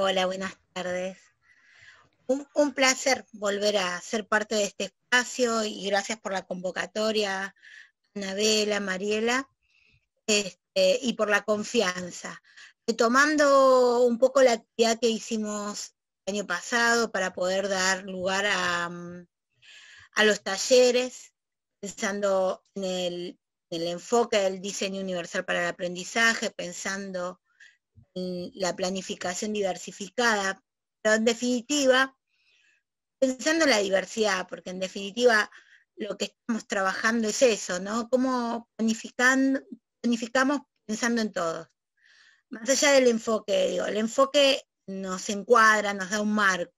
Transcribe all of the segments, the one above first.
Hola, buenas tardes. Un placer volver a ser parte de este espacio y gracias por la convocatoria, Anabela, Mariela, y por la confianza. Retomando un poco la actividad que hicimos el año pasado para poder dar lugar a los talleres, pensando en el enfoque del diseño universal para el aprendizaje, pensando en la planificación diversificada, pero en definitiva, pensando en la diversidad, porque en definitiva lo que estamos trabajando es eso, ¿no? Cómo planificamos pensando en todos. Más allá del enfoque, digo, el enfoque nos encuadra, nos da un marco.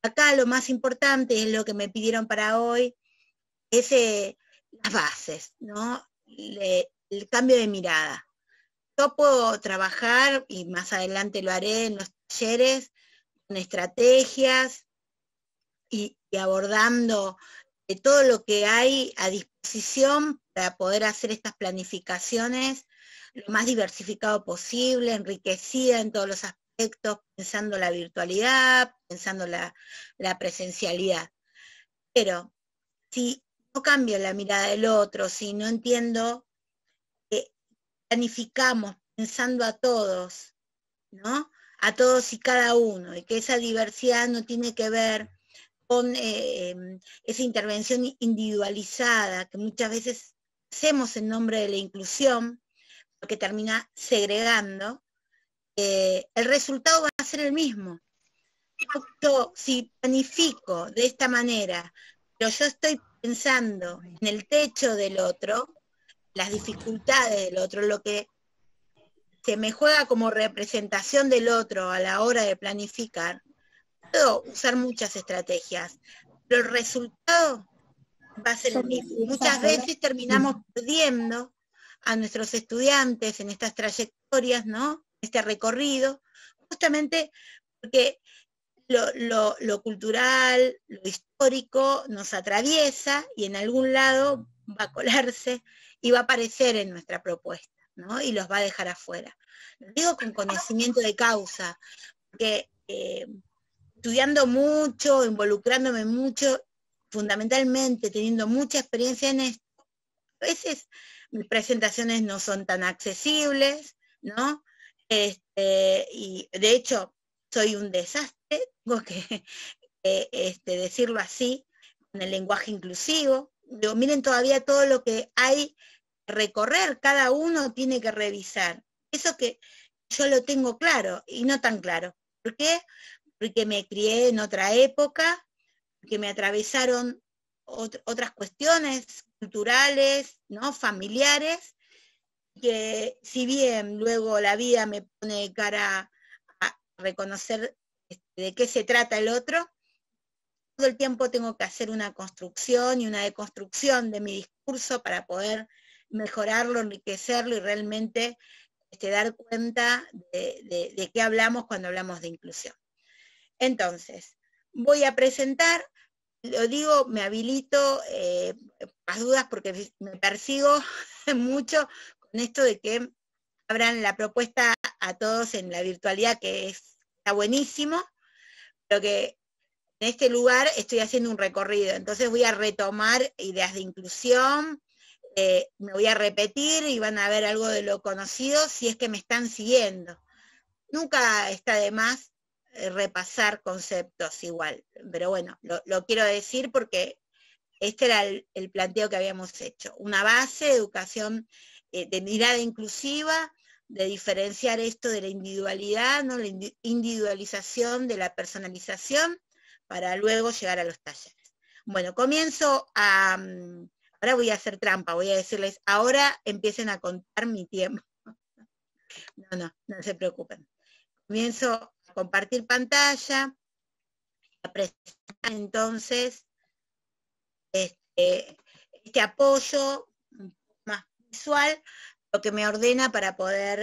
Acá lo más importante es lo que me pidieron para hoy, es las bases, ¿no? El cambio de mirada. Yo puedo trabajar, y más adelante lo haré en los talleres, con estrategias y abordando todo lo que hay a disposición para poder hacer estas planificaciones lo más diversificado posible, enriquecida en todos los aspectos, pensando la virtualidad, pensando la presencialidad. Pero si no cambio la mirada del otro, si no entiendo que planificamos pensando a todos, ¿no? A todos y cada uno, y que esa diversidad no tiene que ver con esa intervención individualizada que muchas veces hacemos en nombre de la inclusión, lo que termina segregando, el resultado va a ser el mismo. Yo, si planifico de esta manera, pero yo estoy pensando en el techo del otro, las dificultades del otro, lo que se me juega como representación del otro a la hora de planificar, puedo usar muchas estrategias, pero el resultado va a ser el mismo. Muchas veces terminamos perdiendo a nuestros estudiantes en estas trayectorias, ¿no? Este recorrido, justamente porque lo cultural, lo histórico nos atraviesa y en algún lado va a colarse y va a aparecer en nuestra propuesta, ¿no? Y los va a dejar afuera. Lo digo con conocimiento de causa, porque estudiando mucho, involucrándome mucho, fundamentalmente teniendo mucha experiencia en esto, a veces mis presentaciones no son tan accesibles, ¿no? Y de hecho soy un desastre, tengo que decirlo así, con el lenguaje inclusivo. Digo, miren todavía todo lo que hay que recorrer, cada uno tiene que revisar. Eso que yo lo tengo claro y no tan claro. ¿Por qué? Porque me crié en otra época, porque me atravesaron otras cuestiones culturales, ¿no? Familiares, que si bien luego la vida me pone cara a reconocer de qué se trata el otro, todo el tiempo tengo que hacer una construcción y una deconstrucción de mi discurso para poder mejorarlo, enriquecerlo y realmente dar cuenta de qué hablamos cuando hablamos de inclusión. Entonces, voy a presentar, lo digo, me habilito las dudas porque me persigo mucho con esto de que abran la propuesta a todos en la virtualidad, que está buenísimo, pero que en este lugar estoy haciendo un recorrido, entonces voy a retomar ideas de inclusión, me voy a repetir y van a ver algo de lo conocido si es que me están siguiendo. Nunca está de más repasar conceptos igual, pero bueno, lo quiero decir porque este era el planteo que habíamos hecho, una base de educación de mirada inclusiva, de diferenciar esto de la individualidad, ¿no? La individualización de la personalización, para luego llegar a los talleres. Bueno, comienzo a... ahora voy a hacer trampa, voy a decirles, ahora empiecen a contar mi tiempo. No se preocupen. Comienzo a compartir pantalla, a presentar entonces este apoyo más visual, lo que me ordena para poder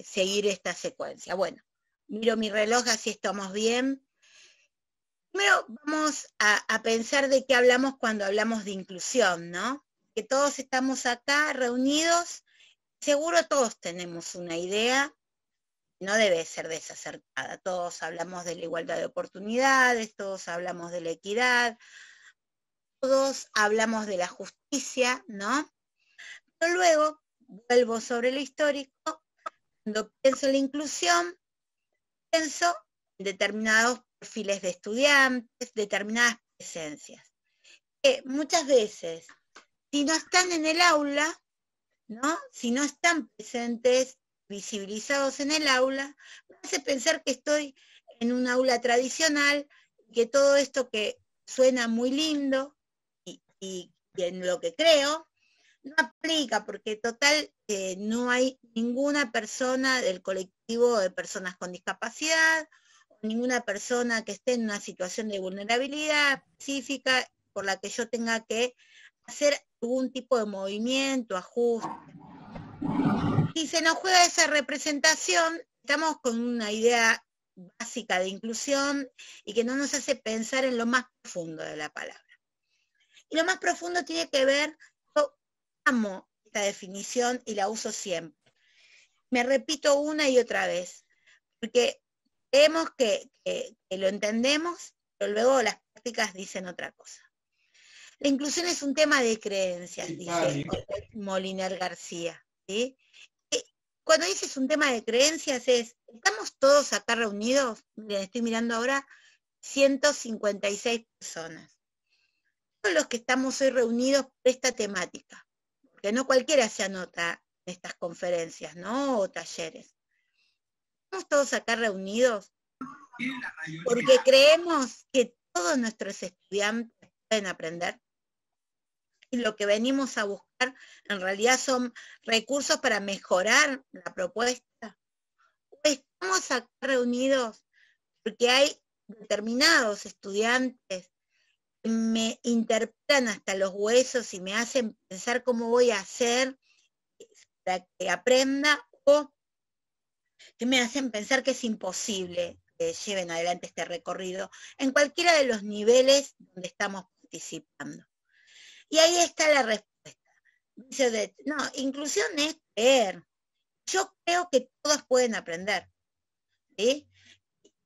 seguir esta secuencia. Bueno, miro mi reloj, así estamos bien. Primero vamos a pensar de qué hablamos cuando hablamos de inclusión, ¿no? Que todos estamos acá reunidos, seguro todos tenemos una idea no debe ser desacertada. Todos hablamos de la igualdad de oportunidades, todos hablamos de la equidad, todos hablamos de la justicia, ¿no? Pero luego, vuelvo sobre lo histórico, cuando pienso en la inclusión, pienso en determinados perfiles de estudiantes, determinadas presencias, que muchas veces, si no están en el aula, ¿no? Si no están presentes, visibilizados en el aula, me hace pensar que estoy en un aula tradicional, que todo esto que suena muy lindo y en lo que creo, no aplica, porque total no hay ninguna persona del colectivo de personas con discapacidad, o ninguna persona que esté en una situación de vulnerabilidad específica por la que yo tenga que hacer algún tipo de movimiento, ajuste. Si se nos juega esa representación, estamos con una idea básica de inclusión y que no nos hace pensar en lo más profundo de la palabra. Y lo más profundo tiene que ver, yo amo esta definición y la uso siempre. Me repito una y otra vez, porque creemos que lo entendemos, pero luego las prácticas dicen otra cosa. La inclusión es un tema de creencias, dice Moliner García, ¿sí? Cuando dices un tema de creencias es, ¿estamos todos acá reunidos? Miren, estoy mirando ahora 156 personas. Todos los que estamos hoy reunidos por esta temática, porque no cualquiera se anota en estas conferencias, ¿no? O talleres. Estamos todos acá reunidos porque creemos que todos nuestros estudiantes pueden aprender. Y lo que venimos a buscar en realidad son recursos para mejorar la propuesta. O estamos acá reunidos porque hay determinados estudiantes que me interpelan hasta los huesos y me hacen pensar cómo voy a hacer para que aprenda, o que me hacen pensar que es imposible que lleven adelante este recorrido en cualquiera de los niveles donde estamos participando. Y ahí está la respuesta. Dice Odette, no, inclusión es creer. Yo creo que todos pueden aprender, ¿sí?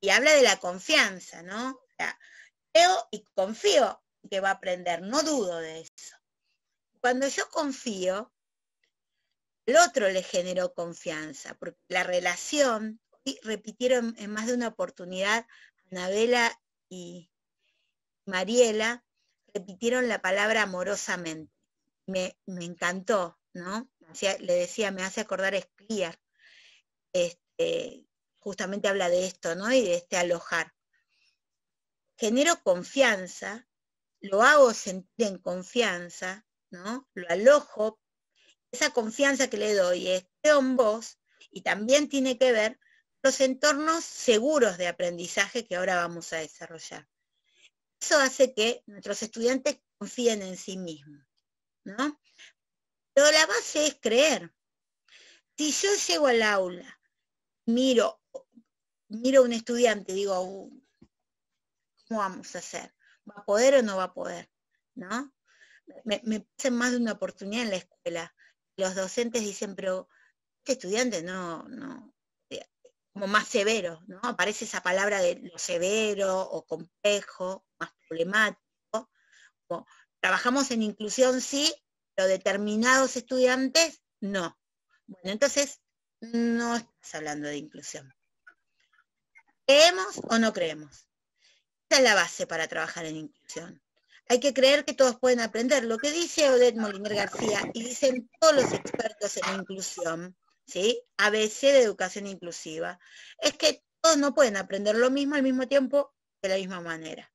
Y habla de la confianza, ¿no? O sea, creo y confío que va a aprender, no dudo de eso. Cuando yo confío, el otro le generó confianza, porque la relación, y repitieron en más de una oportunidad, Anabela y Mariela, repitieron la palabra amorosamente. Me encantó, ¿no? Le decía, me hace acordar a Scliar, justamente habla de esto, ¿no? Y de este alojar. Genero confianza, lo hago sentir en confianza, ¿no? Lo alojo, esa confianza que le doy es creo en vos, y también tiene que ver los entornos seguros de aprendizaje que ahora vamos a desarrollar. Eso hace que nuestros estudiantes confíen en sí mismos, ¿no? Pero la base es creer. Si yo llego al aula, miro a un estudiante y digo, ¿cómo vamos a hacer? ¿Va a poder o no va a poder? ¿No? Me pasa en más de una oportunidad en la escuela. Los docentes dicen, pero este estudiante no, como más severo, ¿no? Aparece esa palabra de lo severo o complejo, más problemático. Como, trabajamos en inclusión, sí, pero determinados estudiantes, no. Bueno, entonces, no estás hablando de inclusión. ¿Creemos o no creemos? Esa es la base para trabajar en inclusión. Hay que creer que todos pueden aprender. Lo que dice Odette Moliner García, y dicen todos los expertos en inclusión, ¿sí? ABC de educación inclusiva, es que todos no pueden aprender lo mismo al mismo tiempo de la misma manera.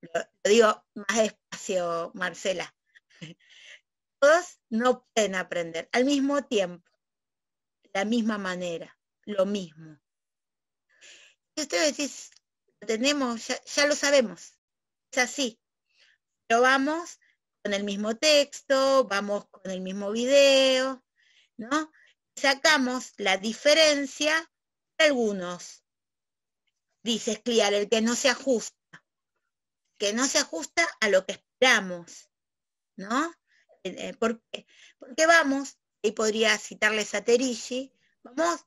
Lo digo más despacio, Marcela. Todos no pueden aprender al mismo tiempo, de la misma manera, lo mismo. Y ustedes decís, lo tenemos, ya lo sabemos, es así. Pero vamos con el mismo texto, vamos con el mismo video, ¿no? Sacamos la diferencia de algunos. Dice Scliar, el que no se ajusta a lo que esperamos, ¿no? ¿Por qué? Porque vamos, y podría citarles a Terici, vamos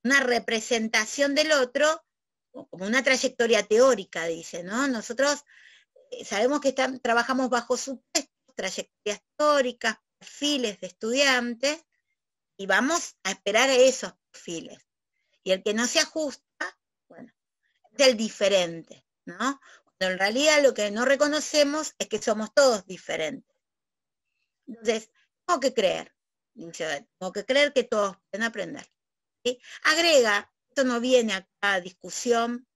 una representación del otro, como una trayectoria teórica, dice, ¿no? Nosotros sabemos que trabajamos bajo supuestos, trayectorias teóricas, perfiles de estudiantes, y vamos a esperar a esos perfiles. Y el que no se ajusta, bueno, es el diferente, ¿no? Cuando en realidad lo que no reconocemos es que somos todos diferentes. Entonces, tengo que creer, tengo que creer que todos pueden aprender. ¿Sí? Agrega, esto no viene acá a discusión,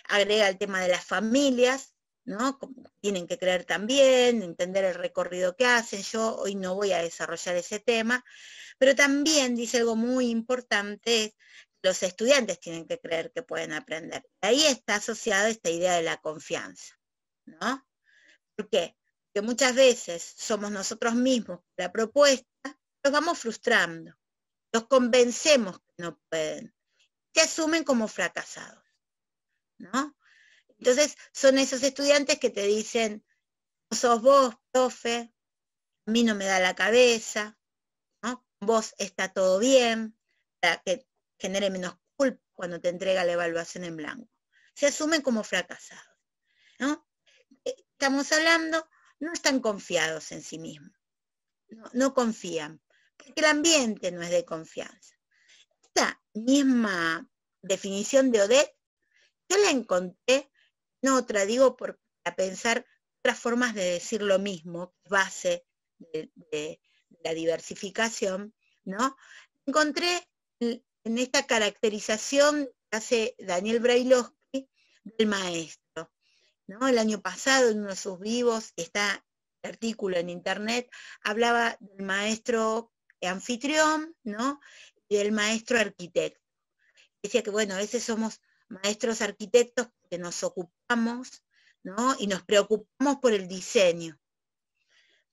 agrega el tema de las familias, ¿no? Como tienen que creer también, entender el recorrido que hacen. Yo hoy no voy a desarrollar ese tema, pero también dice algo muy importante, los estudiantes tienen que creer que pueden aprender. Ahí está asociada esta idea de la confianza, ¿no? ¿Por qué? Porque muchas veces somos nosotros mismos la propuesta, los vamos frustrando, los convencemos que no pueden, se asumen como fracasados, ¿no? Entonces son esos estudiantes que te dicen, no sos vos, profe, a mí no me da la cabeza, ¿no? Vos está todo bien, para que genere menos culpa cuando te entrega la evaluación en blanco. Se asumen como fracasados, ¿no? Estamos hablando, no están confiados en sí mismos, no confían, porque el ambiente no es de confianza. Esta misma definición de Odette, yo la encontré en otra, digo, para pensar otras formas de decir lo mismo, base de la diversificación, ¿no? Encontré en esta caracterización que hace Daniel Brailovsky del maestro, ¿no? El año pasado, en uno de sus vivos, está el artículo en internet, hablaba del maestro anfitrión, ¿no? Y del maestro arquitecto. Decía que, bueno, a veces somos maestros arquitectos que nos ocupamos, ¿no? Y nos preocupamos por el diseño.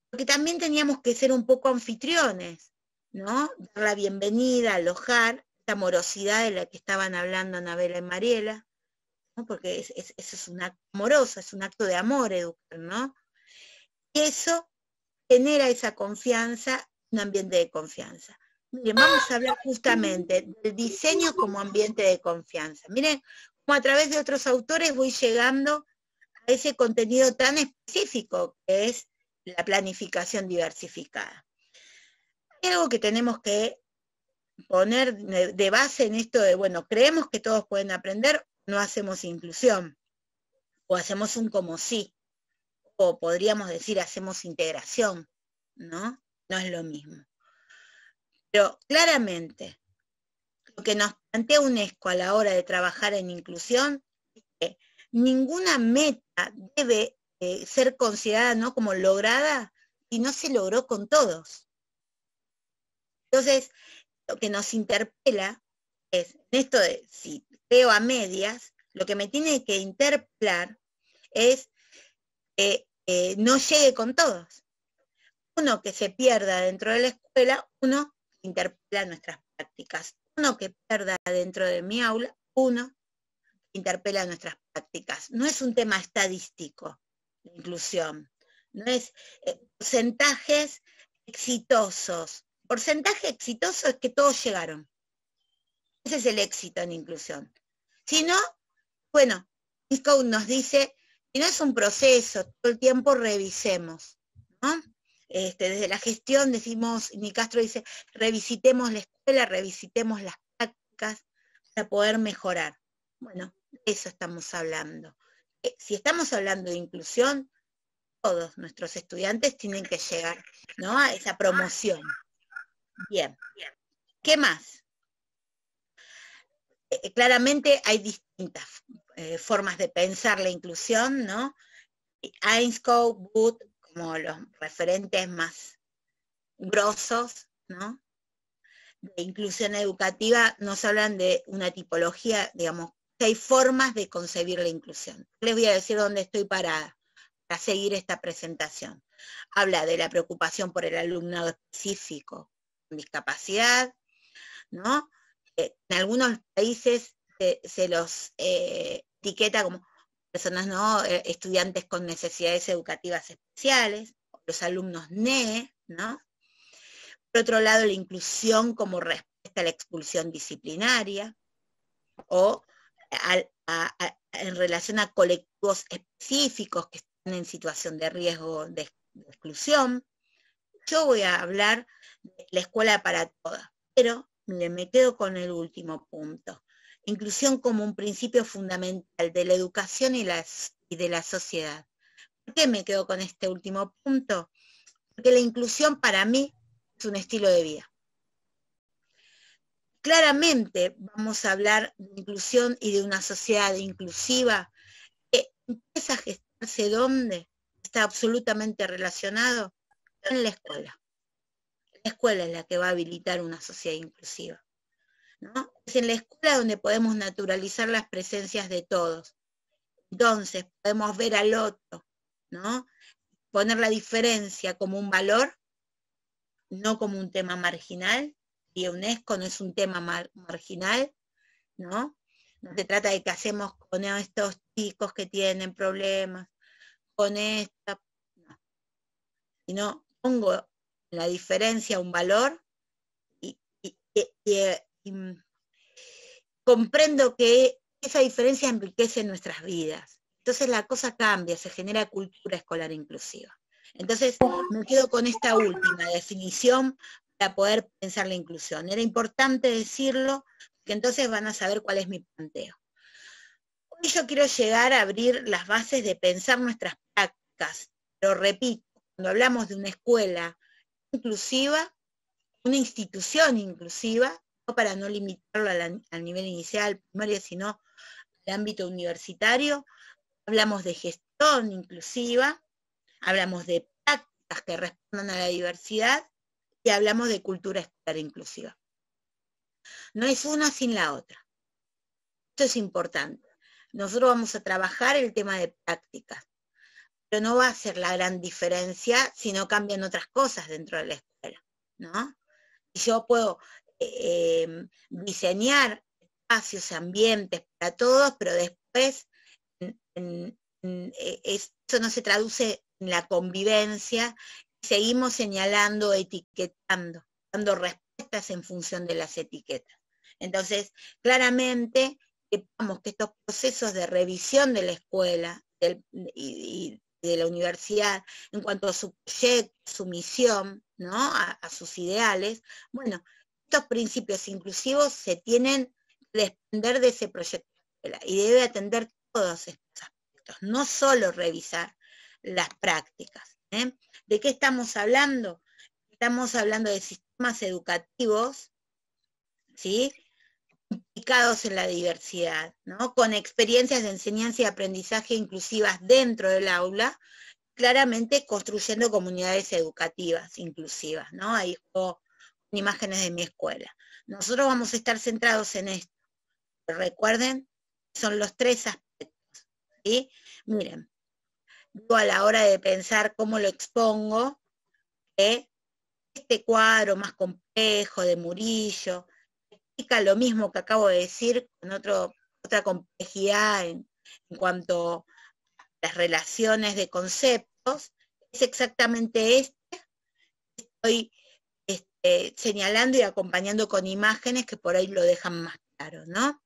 Porque también teníamos que ser un poco anfitriones, ¿no? Dar la bienvenida, alojar, esa amorosidad de la que estaban hablando Anabela y Mariela, ¿no? Porque eso es un acto amoroso, es un acto de amor educar, ¿no? Y eso genera esa confianza, un ambiente de confianza. Miren, vamos a hablar justamente del diseño como ambiente de confianza. Miren cómo a través de otros autores voy llegando a ese contenido tan específico que es la planificación diversificada. Hay algo que tenemos que poner de base en esto de, bueno, creemos que todos pueden aprender, no hacemos inclusión, o hacemos un como sí, o podríamos decir hacemos integración, ¿no? No es lo mismo. Pero claramente, lo que nos plantea UNESCO a la hora de trabajar en inclusión es que ninguna meta debe ser considerada, ¿no?, como lograda si no se logró con todos. Entonces, lo que nos interpela es, en esto de si creo a medias, lo que me tiene que interpelar es que no llegue con todos. Uno que se pierda dentro de la escuela, uno que interpela nuestras prácticas. Uno que pierda dentro de mi aula, uno que interpela nuestras prácticas. No es un tema estadístico, la inclusión. No es porcentajes exitosos. Porcentaje exitoso es que todos llegaron. Ese es el éxito en inclusión. Si no, bueno, ISCO nos dice, si no es un proceso, todo el tiempo revisemos, ¿no? Desde la gestión decimos, Nicastro dice, revisitemos la escuela, revisitemos las prácticas para poder mejorar. Bueno, de eso estamos hablando. Si estamos hablando de inclusión, todos nuestros estudiantes tienen que llegar, ¿no?, a esa promoción. Bien, ¿qué más? Claramente hay distintas formas de pensar la inclusión, ¿no? Ainscow, Booth, como los referentes más grosos, ¿no?, de inclusión educativa, nos hablan de una tipología, digamos, 6 formas de concebir la inclusión. Les voy a decir dónde estoy parada para seguir esta presentación. Habla de la preocupación por el alumnado específico con discapacidad, ¿no? En algunos países se los etiqueta como personas, ¿no?, estudiantes con necesidades educativas especiales, los alumnos NEE, ¿no? Por otro lado, la inclusión como respuesta está la expulsión disciplinaria, o en relación a colectivos específicos que están en situación de riesgo de exclusión. Yo voy a hablar de la escuela para todas, pero me quedo con el último punto. Inclusión como un principio fundamental de la educación y de la sociedad. ¿Por qué me quedo con este último punto? Porque la inclusión para mí es un estilo de vida. Claramente vamos a hablar de inclusión y de una sociedad inclusiva que empieza a gestarse donde está absolutamente relacionado en la escuela. La escuela es la que va a habilitar una sociedad inclusiva, ¿no? Es en la escuela donde podemos naturalizar las presencias de todos. Entonces podemos ver al otro, ¿no? Poner la diferencia como un valor, no como un tema marginal, y UNESCO no es un tema marginal, ¿no? No se trata de qué hacemos con estos chicos que tienen problemas, con esta, no. Sino pongo la diferencia un valor y comprendo que esa diferencia enriquece nuestras vidas. Entonces la cosa cambia, se genera cultura escolar inclusiva. Entonces me quedo con esta última definición para poder pensar la inclusión. Era importante decirlo, que entonces van a saber cuál es mi planteo. Hoy yo quiero llegar a abrir las bases de pensar nuestras prácticas, pero repito, cuando hablamos de una escuela inclusiva, una institución inclusiva, no para no limitarlo al nivel inicial, primario, sino al ámbito universitario, hablamos de gestión inclusiva, hablamos de prácticas que respondan a la diversidad y hablamos de cultura escolar inclusiva. No es una sin la otra. Esto es importante. Nosotros vamos a trabajar el tema de prácticas, pero no va a ser la gran diferencia si no cambian otras cosas dentro de la escuela, ¿no? Y yo puedo diseñar espacios, ambientes para todos, pero después eso no se traduce en la convivencia, seguimos señalando, etiquetando, dando respuestas en función de las etiquetas. Entonces, claramente, sepamos que estos procesos de revisión de la escuela y de la universidad en cuanto a su proyecto, su misión, ¿no? a sus ideales, bueno, estos principios inclusivos se tienen que desprender de ese proyecto de escuela y debe atender todos estos aspectos, no solo revisar las prácticas. ¿De qué estamos hablando? Estamos hablando de sistemas educativos, ¿sí?, implicados en la diversidad, ¿no?, con experiencias de enseñanza y aprendizaje inclusivas dentro del aula, claramente construyendo comunidades educativas inclusivas, ¿no? Ahí con imágenes de mi escuela. Nosotros vamos a estar centrados en esto. Recuerden, son los tres aspectos, ¿sí? Miren, digo a la hora de pensar cómo lo expongo, que este cuadro más complejo de Murillo explica lo mismo que acabo de decir, con otra complejidad en cuanto a las relaciones de conceptos, es exactamente este. Estoy señalando y acompañando con imágenes que por ahí lo dejan más claro, ¿no?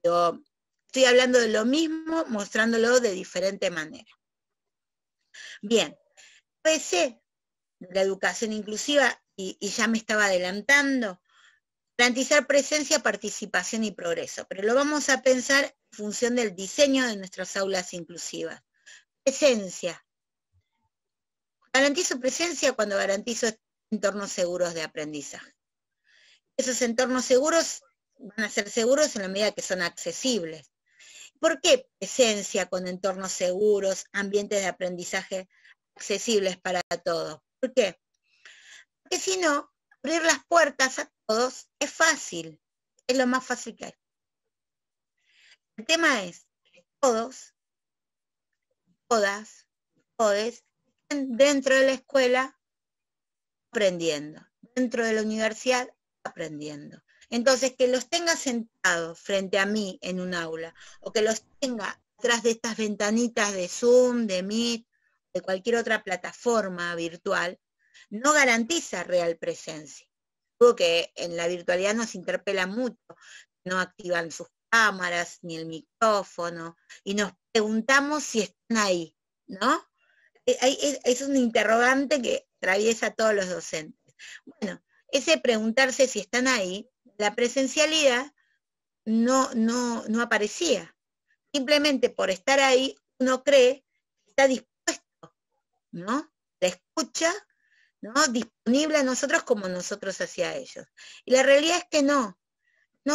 Pero estoy hablando de lo mismo, mostrándolo de diferente manera. Bien, ABC de la educación inclusiva, y ya me estaba adelantando, garantizar presencia, participación y progreso, pero lo vamos a pensar en función del diseño de nuestras aulas inclusivas. Presencia. Garantizo presencia cuando garantizo entornos seguros de aprendizaje. Esos entornos seguros van a ser seguros en la medida que son accesibles. ¿Por qué presencia con entornos seguros, ambientes de aprendizaje accesibles para todos? ¿Por qué? Porque si no, abrir las puertas a todos es fácil, es lo más fácil que hay. El tema es que todos, todas, todes, estén dentro de la escuela aprendiendo, dentro de la universidad aprendiendo. Entonces, que los tenga sentados frente a mí en un aula, o que los tenga atrás de estas ventanitas de Zoom, de Meet, de cualquier otra plataforma virtual, no garantiza real presencia. algo que en la virtualidad nos interpela mucho, no activan sus cámaras ni el micrófono, y nos preguntamos si están ahí, ¿no? Es un interrogante que atraviesa a todos los docentes. Bueno, ese preguntarse si están ahí, la presencialidad no aparecía. Simplemente por estar ahí, uno cree que está dispuesto, ¿no? La escucha, ¿no? Disponible a nosotros como nosotros hacia ellos. Y la realidad es que no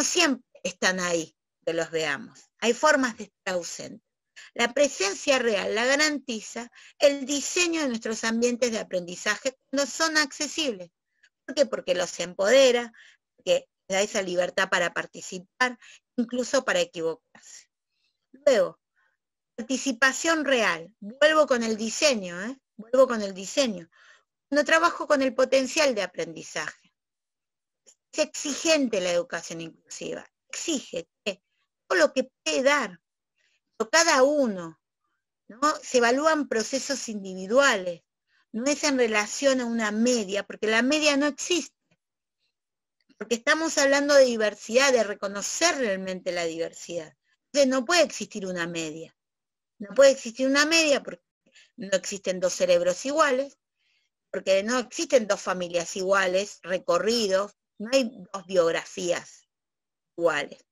siempre están ahí que los veamos. Hay formas de estar ausentes. La presencia real la garantiza el diseño de nuestros ambientes de aprendizaje cuando son accesibles. ¿Por qué? Porque los empodera, porque da esa libertad para participar, incluso para equivocarse. Luego, participación real. Vuelvo con el diseño, Vuelvo con el diseño. Cuando trabajo con el potencial de aprendizaje. Es exigente la educación inclusiva. Exige que todo lo que puede dar, pero cada uno, ¿no? Se evalúan procesos individuales. No es en relación a una media, porque la media no existe. Porque estamos hablando de diversidad, de reconocer realmente la diversidad. Entonces no puede existir una media. No puede existir una media porque no existen dos cerebros iguales, porque no existen dos familias iguales, recorridos, no hay dos biografías iguales.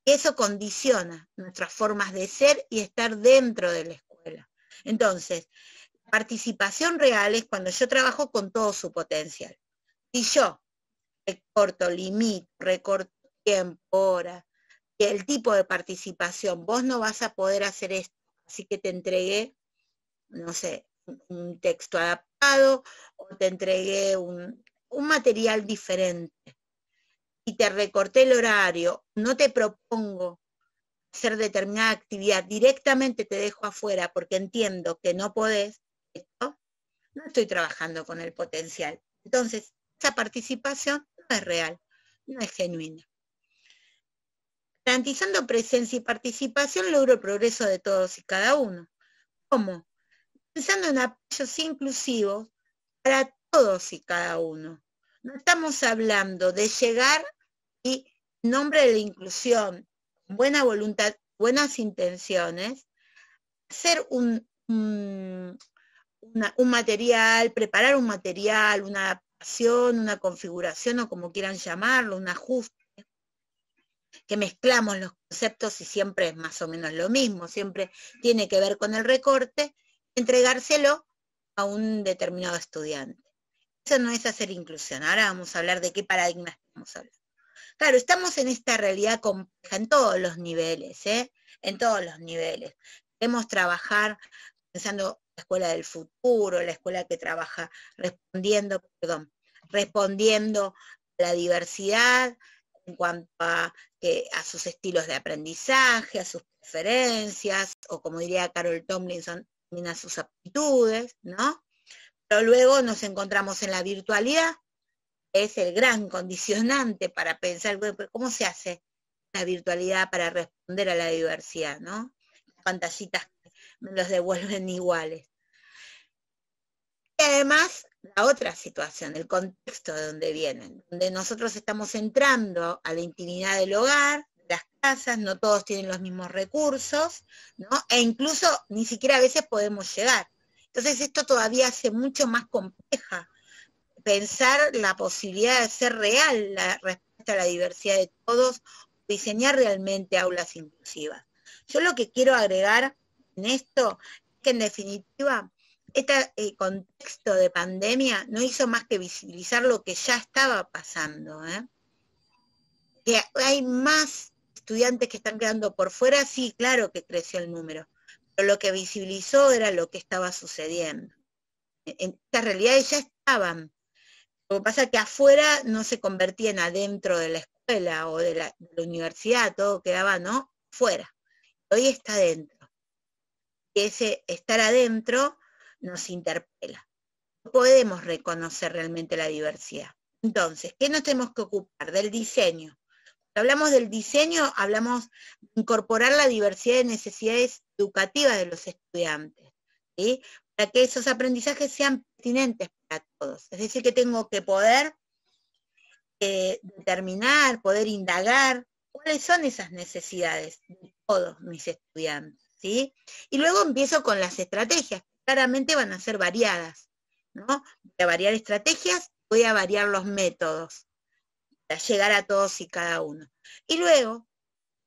Eso condiciona nuestras formas de ser y estar dentro de la escuela. Entonces, participación real es cuando yo trabajo con todo su potencial. Si yo recorto, limito, recorto tiempo, hora, y el tipo de participación, vos no vas a poder hacer esto, así que te entregué, no sé, un texto adaptado, o te entregué un material diferente, y te recorté el horario, no te propongo hacer determinada actividad, directamente te dejo afuera porque entiendo que no podés, no estoy trabajando con el potencial. Entonces, esa participación no es real, no es genuina. Garantizando presencia y participación logro el progreso de todos y cada uno. ¿Cómo? Pensando en apoyos inclusivos para todos y cada uno. No estamos hablando de llegar y en nombre de la inclusión, buena voluntad, buenas intenciones, hacer un material, preparar un material, una adaptación, una configuración o como quieran llamarlo, un ajuste, que mezclamos los conceptos y siempre es más o menos lo mismo, siempre tiene que ver con el recorte, entregárselo a un determinado estudiante. Eso no es hacer inclusión. Ahora vamos a hablar de qué paradigma estamos hablando. Claro, estamos en esta realidad compleja en todos los niveles, en todos los niveles. Queremos trabajar pensando la escuela del futuro, la escuela que trabaja respondiendo a la diversidad en cuanto a sus estilos de aprendizaje, a sus preferencias, o como diría Carol Tomlinson, también a sus aptitudes, ¿no? Pero luego nos encontramos en la virtualidad, que es el gran condicionante para pensar, ¿cómo se hace la virtualidad para responder a la diversidad, ¿no? Las pantallitas me los devuelven iguales. Y además, la otra situación, el contexto de donde vienen, donde nosotros estamos entrando a la intimidad del hogar, las casas, no todos tienen los mismos recursos, ¿no? E incluso ni siquiera a veces podemos llegar. Entonces esto todavía hace mucho más compleja pensar la posibilidad de hacer real la respuesta a la diversidad de todos, diseñar realmente aulas inclusivas. Yo lo que quiero agregar en esto es que en definitiva este contexto de pandemia no hizo más que visibilizar lo que ya estaba pasando, que hay más estudiantes que están quedando por fuera, sí, claro que creció el número, pero lo que visibilizó era lo que estaba sucediendo. Estas realidades ya estaban. Lo que pasa es que afuera no se convertían adentro de la escuela o de la universidad, todo quedaba, ¿no?, fuera. Hoy está adentro. Y ese estar adentro nos interpela. No podemos reconocer realmente la diversidad. Entonces, ¿qué nos tenemos que ocupar? Del diseño. Cuando hablamos del diseño, hablamos de incorporar la diversidad de necesidades educativas de los estudiantes, ¿sí? Para que esos aprendizajes sean pertinentes para todos. Es decir, que tengo que poder determinar, poder indagar cuáles son esas necesidades de todos mis estudiantes, ¿sí? Y luego empiezo con las estrategias, claramente van a ser variadas, ¿no? Voy a variar estrategias, voy a variar los métodos para llegar a todos y cada uno. Y luego,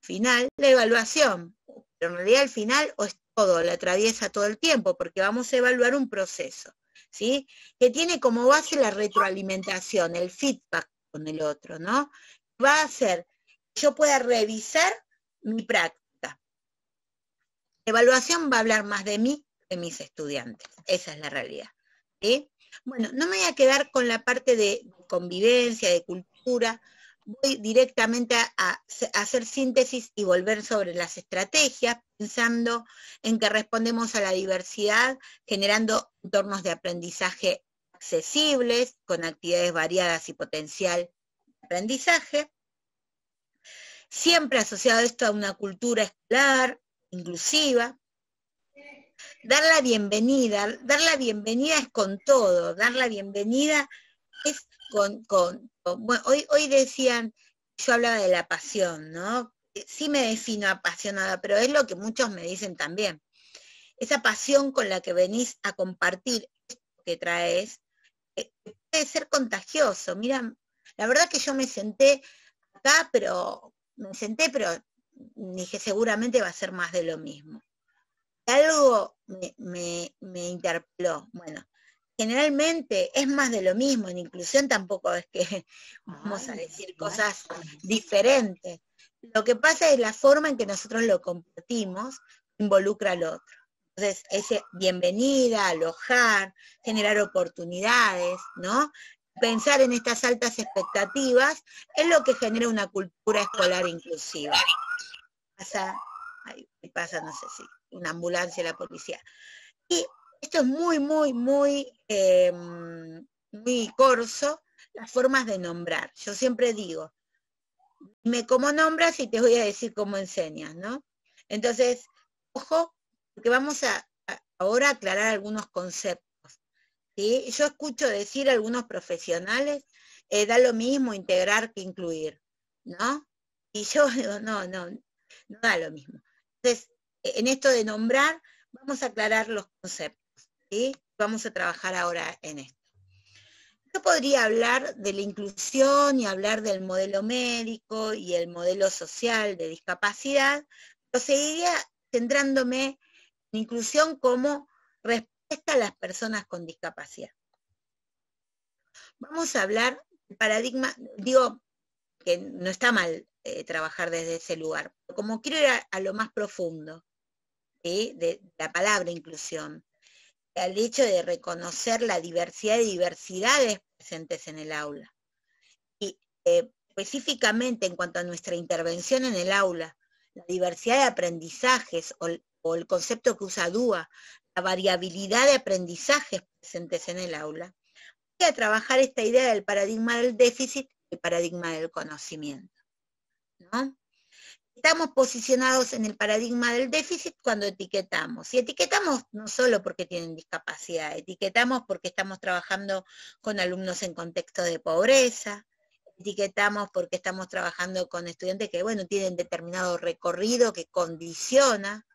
final, la evaluación, pero en realidad el final o es todo, la atraviesa todo el tiempo, porque vamos a evaluar un proceso, ¿sí? Que tiene como base la retroalimentación, el feedback con el otro, ¿no? Va a hacer que yo pueda revisar mi práctica. La evaluación va a hablar más de mí que de mis estudiantes, esa es la realidad, ¿sí? Bueno, no me voy a quedar con la parte de convivencia, de cultura, voy directamente a hacer síntesis y volver sobre las estrategias, pensando en que respondemos a la diversidad, generando entornos de aprendizaje accesibles, con actividades variadas y potencial de aprendizaje, siempre asociado esto a una cultura escolar, inclusiva. Dar la bienvenida es con todo, dar la bienvenida es bueno, hoy decían, yo hablaba de la pasión, ¿no? Sí me defino apasionada, pero es lo que muchos me dicen también. Esa pasión con la que venís a compartir esto que traes, puede ser contagioso. Mira, la verdad que yo me senté acá, pero dije seguramente va a ser más de lo mismo. Algo me interpeló. Bueno, generalmente es más de lo mismo, en inclusión tampoco es que vamos a decir cosas diferentes. Lo que pasa es la forma en que nosotros lo compartimos involucra al otro. Entonces, ese bienvenida, alojar, generar oportunidades, ¿no? Pensar en estas altas expectativas es lo que genera una cultura escolar inclusiva. Pasa, no sé si, una ambulancia, la policía. Y esto es muy corso, las formas de nombrar. Yo siempre digo, dime cómo nombras y te voy a decir cómo enseñas, ¿no? Entonces, ojo, porque vamos ahora a aclarar algunos conceptos, ¿sí? Yo escucho decir a algunos profesionales, da lo mismo integrar que incluir, ¿no? Y yo digo, no da lo mismo. Entonces, en esto de nombrar, vamos a aclarar los conceptos, ¿sí? Vamos a trabajar ahora en esto. Yo podría hablar de la inclusión y hablar del modelo médico y el modelo social de discapacidad, pero seguiría centrándome en inclusión como respuesta a las personas con discapacidad. Vamos a hablar del paradigma, digo que no está mal trabajar desde ese lugar, pero como quiero ir a lo más profundo, ¿sí? De la palabra inclusión, al hecho de reconocer la diversidad de diversidades presentes en el aula. Y específicamente en cuanto a nuestra intervención en el aula, la diversidad de aprendizajes o el concepto que usa DUA, la variabilidad de aprendizajes presentes en el aula, voy a trabajar esta idea del paradigma del déficit y el paradigma del conocimiento, ¿no? Estamos posicionados en el paradigma del déficit cuando etiquetamos. Y etiquetamos no solo porque tienen discapacidad, etiquetamos porque estamos trabajando con alumnos en contexto de pobreza, etiquetamos porque estamos trabajando con estudiantes que, bueno, tienen determinado recorrido que condiciona,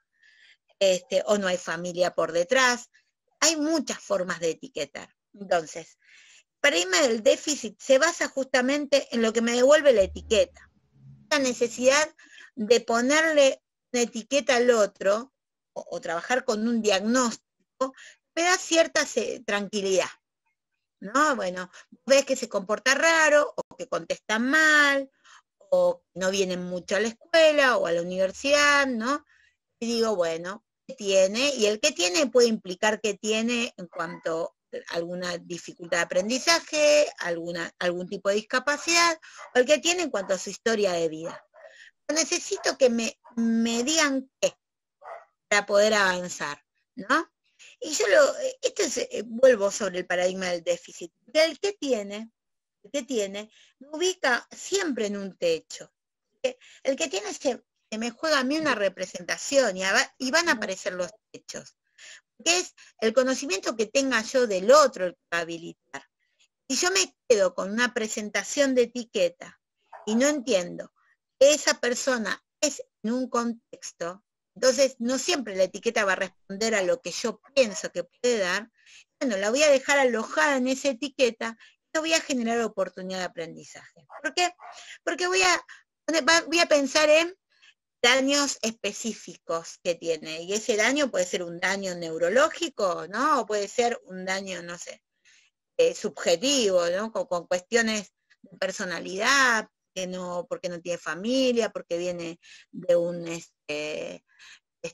o no hay familia por detrás. Hay muchas formas de etiquetar. Entonces, el paradigma del déficit se basa justamente en lo que me devuelve la etiqueta. La necesidad de ponerle una etiqueta al otro o trabajar con un diagnóstico me da cierta tranquilidad, ¿no? Bueno, ves que se comporta raro o que contesta mal o no vienen mucho a la escuela o a la universidad, ¿no? Y digo, bueno, ¿qué tiene? Y el que tiene puede implicar que tiene en cuanto a alguna dificultad de aprendizaje, algún tipo de discapacidad, o el que tiene en cuanto a su historia de vida. Necesito que me digan qué para poder avanzar, ¿no? Y yo vuelvo sobre el paradigma del déficit. El que tiene, me ubica siempre en un techo. El que tiene se me juega a mí una representación y van a aparecer los techos. Que es el conocimiento que tenga yo del otro el que va a habilitar. Si yo me quedo con una presentación de etiqueta y no entiendo que esa persona es en un contexto, entonces no siempre la etiqueta va a responder a lo que yo pienso que puede dar. Bueno, la voy a dejar alojada en esa etiqueta y no voy a generar oportunidad de aprendizaje. ¿Por qué? Porque voy a pensar en daños específicos que tiene, y ese daño puede ser un daño neurológico, ¿no? O puede ser un daño, no sé, subjetivo, ¿no? Con cuestiones de personalidad, porque no tiene familia, porque viene de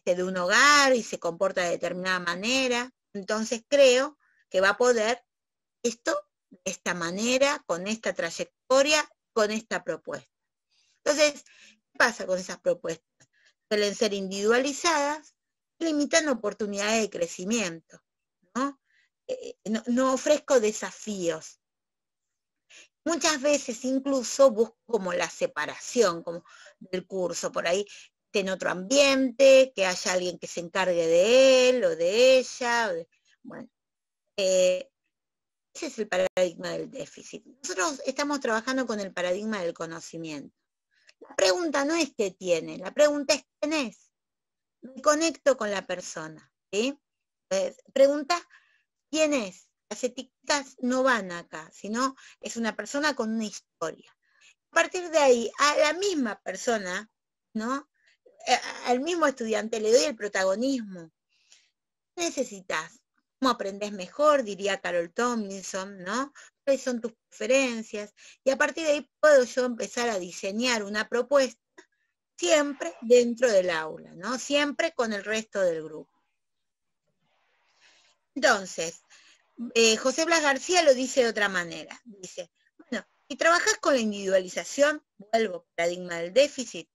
de un hogar y se comporta de determinada manera. Entonces creo que va a poder esto de esta manera, con esta trayectoria, con esta propuesta. Entonces, ¿qué pasa con esas propuestas? Suelen ser individualizadas, limitan oportunidades de crecimiento, ¿no? No ofrezco desafíos. Muchas veces incluso busco como la separación como del curso, por ahí en otro ambiente, que haya alguien que se encargue de él o de ella. Bueno, ese es el paradigma del déficit. Nosotros estamos trabajando con el paradigma del conocimiento. La pregunta no es qué tiene, la pregunta es quién es. Me conecto con la persona, ¿sí? Pregunta quién es. Las etiquetas no van acá, sino es una persona con una historia. A partir de ahí, a la misma persona, ¿no? Al mismo estudiante le doy el protagonismo. ¿Qué necesitas? ¿Cómo aprendes mejor? Diría Carol Tomlinson, ¿no? ¿Cuáles son tus preferencias? Y a partir de ahí puedo yo empezar a diseñar una propuesta siempre dentro del aula, ¿no? Siempre con el resto del grupo. Entonces, José Blas García lo dice de otra manera. Dice, bueno, si trabajas con la individualización, vuelvo al paradigma del déficit,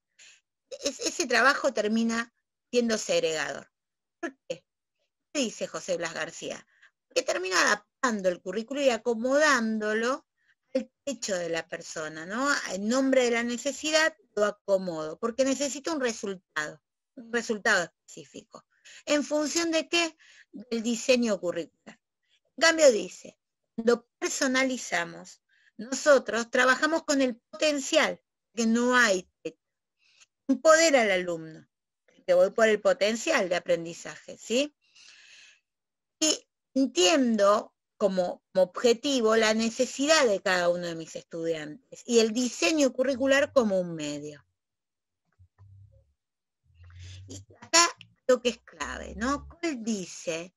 ese trabajo termina siendo segregador. ¿Por qué? ¿Qué dice José Blas García? Porque termina adaptando el currículo y acomodándolo al techo de la persona, ¿no? En nombre de la necesidad lo acomodo, porque necesito un resultado específico. ¿En función de qué? Del diseño curricular. En cambio dice, cuando personalizamos, nosotros trabajamos con el potencial, que no hay techo. Empodera al alumno, que voy por el potencial de aprendizaje, ¿sí? Y entiendo como objetivo la necesidad de cada uno de mis estudiantes y el diseño curricular como un medio. Y acá lo que es clave, ¿no? Él dice,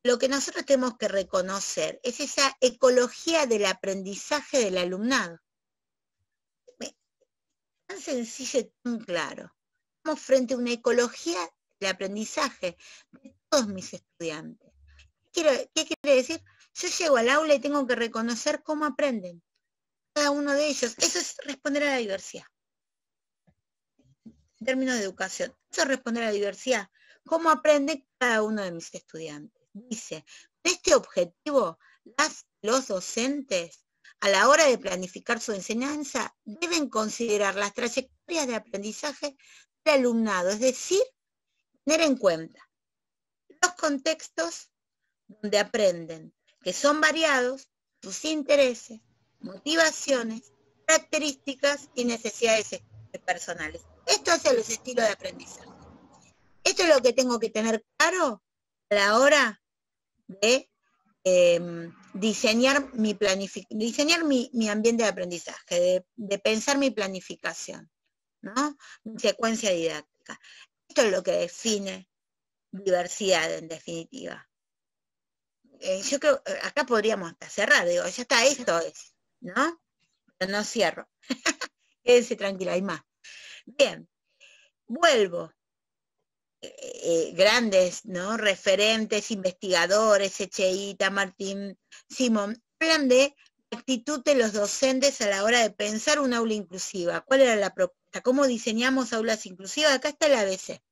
lo que nosotros tenemos que reconocer es esa ecología del aprendizaje del alumnado. Tan sencillo y tan claro. Estamos frente a una ecología del aprendizaje de todos mis estudiantes. ¿Qué quiere decir? Yo llego al aula y tengo que reconocer cómo aprenden cada uno de ellos. Eso es responder a la diversidad. En términos de educación, eso es responder a la diversidad. ¿Cómo aprende cada uno de mis estudiantes? Dice, con este objetivo, los docentes, a la hora de planificar su enseñanza, deben considerar las trayectorias de aprendizaje del alumnado, es decir, tener en cuenta los contextos donde aprenden, que son variados, sus intereses, motivaciones, características y necesidades personales. Esto hace los estilos de aprendizaje. Esto es lo que tengo que tener claro a la hora de diseñar mi ambiente de aprendizaje, de pensar mi planificación, ¿no? Mi secuencia didáctica. Esto es lo que define diversidad, en definitiva. Yo creo, acá podríamos hasta cerrar, digo, ya está, esto es, ¿no? Pero no cierro. Quédense tranquila, hay más. Bien, vuelvo. Grandes, ¿no? Referentes, investigadores, Echeita, Martín, Simón, hablan de la actitud de los docentes a la hora de pensar un aula inclusiva. ¿Cuál era la propuesta? ¿Cómo diseñamos aulas inclusivas? Acá está el ABC.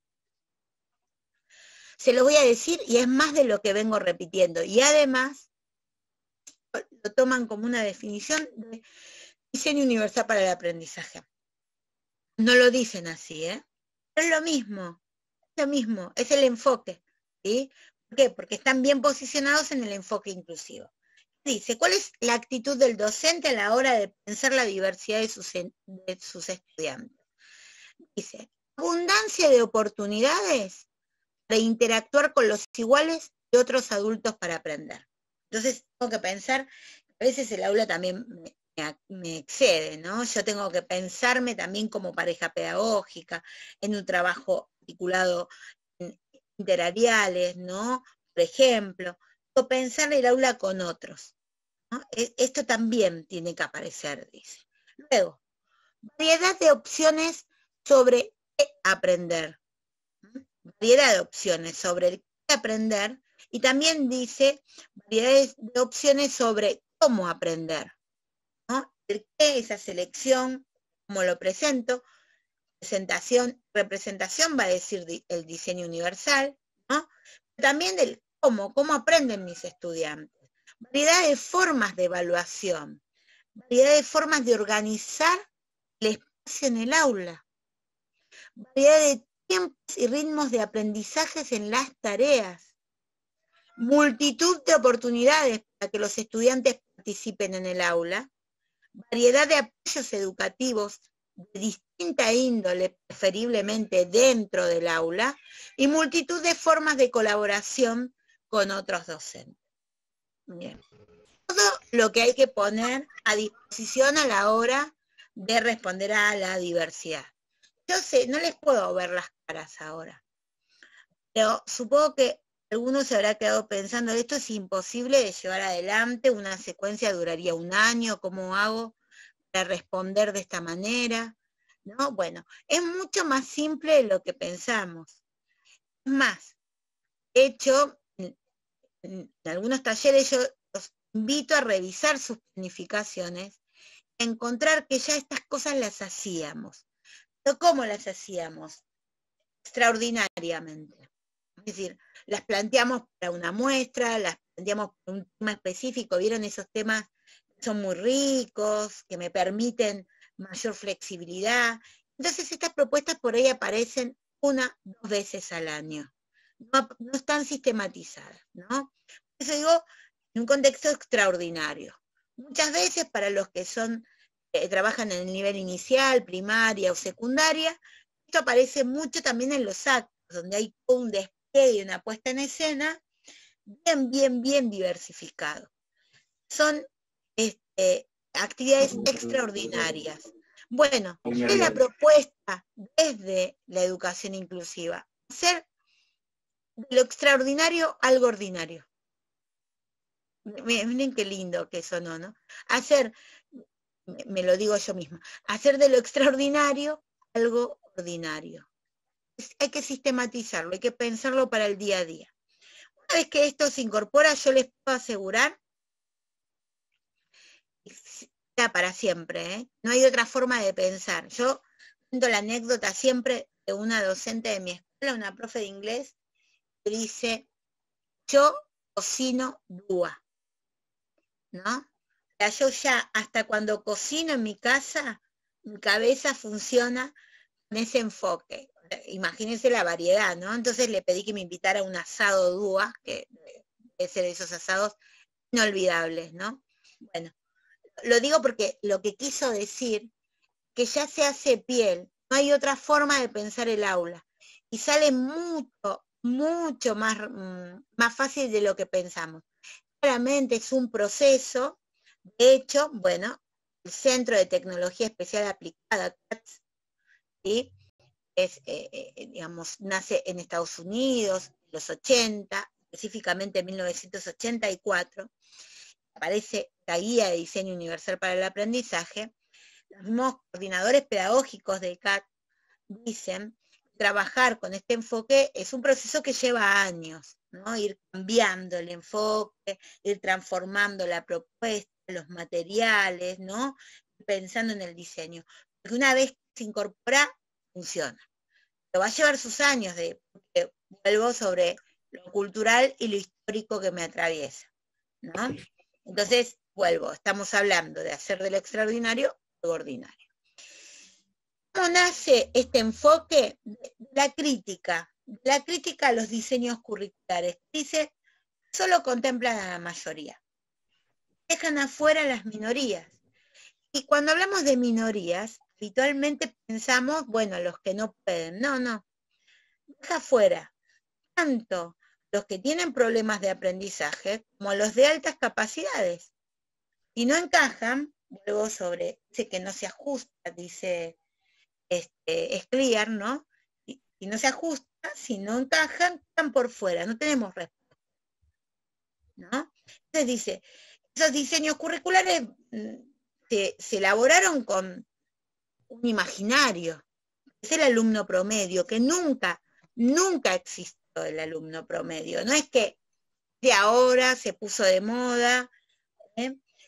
Se lo voy a decir y es más de lo que vengo repitiendo. Y además lo toman como una definición de diseño universal para el aprendizaje. No lo dicen así, ¿eh? Pero es lo mismo, es el enfoque, ¿sí? ¿Por qué? Porque están bien posicionados en el enfoque inclusivo. Dice, ¿cuál es la actitud del docente a la hora de pensar la diversidad de sus estudiantes? Dice, abundancia de oportunidades para interactuar con los iguales y otros adultos para aprender. Entonces tengo que pensar, a veces el aula también me excede, ¿no? Yo tengo que pensarme también como pareja pedagógica, en un trabajo articulado en interariales, ¿no? Por ejemplo, o pensar el aula con otros, ¿no? Esto también tiene que aparecer, dice. Luego, variedad de opciones sobre qué aprender. Variedad de opciones sobre el qué aprender, y también dice variedades de opciones sobre cómo aprender, ¿no? El qué, esa selección, cómo lo presento, representación va a decir el diseño universal, ¿no? También del cómo aprenden mis estudiantes. Variedad de formas de evaluación, variedad de formas de organizar el espacio en el aula, variedad de tiempos y ritmos de aprendizajes en las tareas, multitud de oportunidades para que los estudiantes participen en el aula, variedad de apoyos educativos de distinta índole, preferiblemente dentro del aula, y multitud de formas de colaboración con otros docentes. Bien. Todo lo que hay que poner a disposición a la hora de responder a la diversidad. Yo sé, no les puedo ver las caras ahora, pero supongo que algunos se habrá quedado pensando, esto es imposible de llevar adelante, una secuencia duraría un año, ¿cómo hago para responder de esta manera? ¿No? Bueno, es mucho más simple de lo que pensamos. Es más, de hecho, en algunos talleres yo los invito a revisar sus planificaciones, a encontrar que ya estas cosas las hacíamos. ¿Pero cómo las hacíamos? Extraordinariamente. Es decir, las planteamos para una muestra, las planteamos para un tema específico, ¿vieron esos temas que son muy ricos, que me permiten mayor flexibilidad? Entonces estas propuestas por ahí aparecen 1-2 veces al año. No están sistematizadas, ¿no? Por eso digo, en un contexto extraordinario. Muchas veces para los que trabajan en el nivel inicial, primaria o secundaria, esto aparece mucho también en los actos, donde hay un despliegue y una puesta en escena bien diversificado. Son actividades extraordinarias. Bueno, es la propuesta desde la educación inclusiva, hacer de lo extraordinario algo ordinario. Miren qué lindo que sonó, ¿no? Hacer, me lo digo yo misma, hacer de lo extraordinario algo ordinario. Hay que sistematizarlo, hay que pensarlo para el día a día. Una vez que esto se incorpora, yo les puedo asegurar, para siempre, ¿eh? No hay otra forma de pensar. Yo cuento la anécdota siempre de una docente de mi escuela, una profe de inglés, que dice, yo cocino DUA, ¿no? O sea, yo ya, hasta cuando cocino en mi casa, mi cabeza funciona con ese enfoque. Imagínense la variedad, ¿no? Entonces le pedí que me invitara a un asado DUA, que es de esos asados inolvidables, ¿no? Bueno, lo digo porque lo que quiso decir, que ya se hace piel, no hay otra forma de pensar el aula, y sale mucho más fácil de lo que pensamos. Claramente es un proceso, de hecho, bueno, el Centro de Tecnología Especial Aplicada, CATS, ¿sí? Digamos, nace en Estados Unidos, en los 80, específicamente en 1984, aparece la Guía de Diseño Universal para el Aprendizaje. Los mismos coordinadores pedagógicos de CAT dicen que trabajar con este enfoque es un proceso que lleva años, ¿no? Ir cambiando el enfoque, ir transformando la propuesta, los materiales, ¿no? Pensando en el diseño. Porque una vez que se incorpora, funciona. Pero va a llevar sus años porque vuelvo sobre lo cultural y lo histórico que me atraviesa, ¿no? Entonces, vuelvo, estamos hablando de hacer de lo extraordinario algo ordinario. ¿Cómo nace este enfoque? La crítica a los diseños curriculares. Dice, solo contemplan a la mayoría. dejan afuera las minorías. Y cuando hablamos de minorías, habitualmente pensamos, bueno, los que no pueden. No, no. Deja afuera tanto los que tienen problemas de aprendizaje como los de altas capacidades. Si no encajan, vuelvo sobre ese que no se ajusta, dice Scliar, ¿no? Si no se ajusta, si no encajan, están por fuera, no tenemos respuesta, ¿no? Entonces dice, esos diseños curriculares se elaboraron con un imaginario, es el alumno promedio, que nunca existió el alumno promedio, no es que de ahora se puso de moda,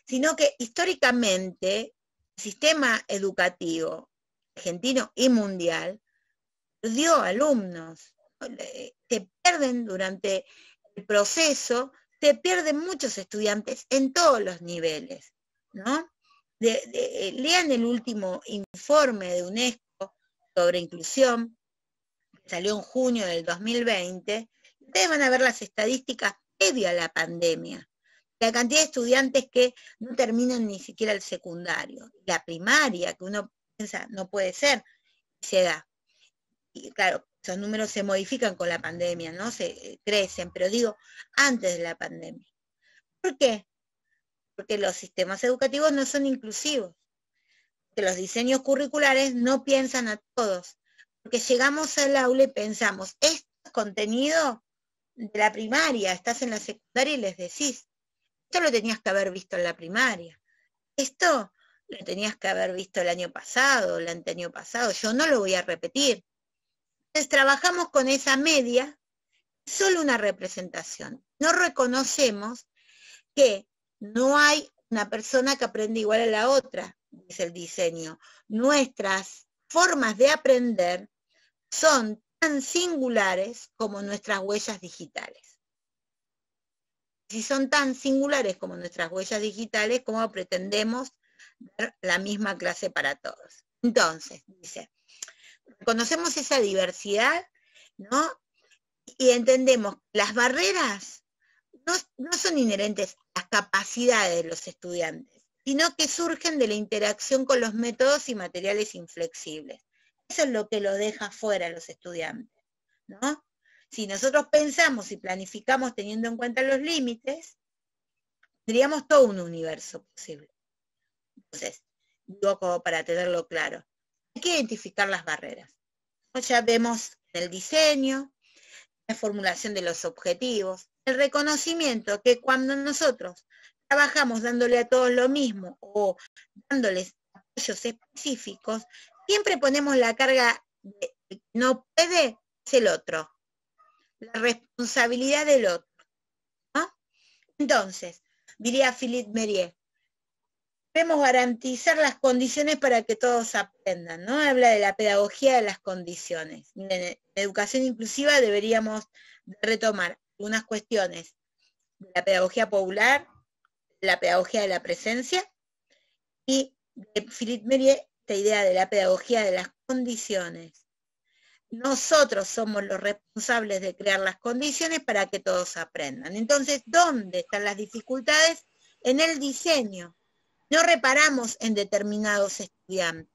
sino que históricamente el sistema educativo argentino y mundial perdió alumnos, se pierden durante el proceso, se pierden muchos estudiantes en todos los niveles, ¿no? Lean el último informe de UNESCO sobre inclusión, que salió en junio del 2020, ustedes van a ver las estadísticas previo a la pandemia, la cantidad de estudiantes que no terminan ni siquiera el secundario, la primaria, que uno piensa no puede ser, se da. Y claro, esos números se modifican con la pandemia, ¿no? Se crecen, pero digo, antes de la pandemia. ¿Por qué? Porque los sistemas educativos no son inclusivos, que los diseños curriculares no piensan a todos, porque llegamos al aula y pensamos, esto es contenido de la primaria, estás en la secundaria y les decís, esto lo tenías que haber visto en la primaria, esto lo tenías que haber visto el año pasado, el anteaño pasado, yo no lo voy a repetir. Entonces trabajamos con esa media, solo una representación. No reconocemos que no hay una persona que aprende igual a la otra, dice el diseño. Nuestras formas de aprender son tan singulares como nuestras huellas digitales. Si son tan singulares como nuestras huellas digitales, ¿cómo pretendemos dar la misma clase para todos? Entonces, dice, reconocemos esa diversidad, ¿no? Y entendemos que las barreras no son inherentes a las capacidades de los estudiantes, sino que surgen de la interacción con los métodos y materiales inflexibles. Eso es lo que lo deja fuera a los estudiantes, ¿no? Si nosotros pensamos y planificamos teniendo en cuenta los límites, tendríamos todo un universo posible. Entonces, digo como para tenerlo claro, hay que identificar las barreras. Ya vemos el diseño, la formulación de los objetivos, el reconocimiento que cuando nosotros trabajamos dándole a todos lo mismo o dándoles apoyos específicos, siempre ponemos la carga de que no puede, es el otro, la responsabilidad del otro, ¿no? Entonces, diría Philippe Merier, debemos garantizar las condiciones para que todos aprendan, ¿no? Habla de la pedagogía de las condiciones. Miren, en educación inclusiva deberíamos retomar algunas cuestiones de la pedagogía popular, la pedagogía de la presencia, y de Philippe Merier, esta idea de la pedagogía de las condiciones. Nosotros somos los responsables de crear las condiciones para que todos aprendan. Entonces, ¿dónde están las dificultades? En el diseño. No reparamos en determinados estudiantes,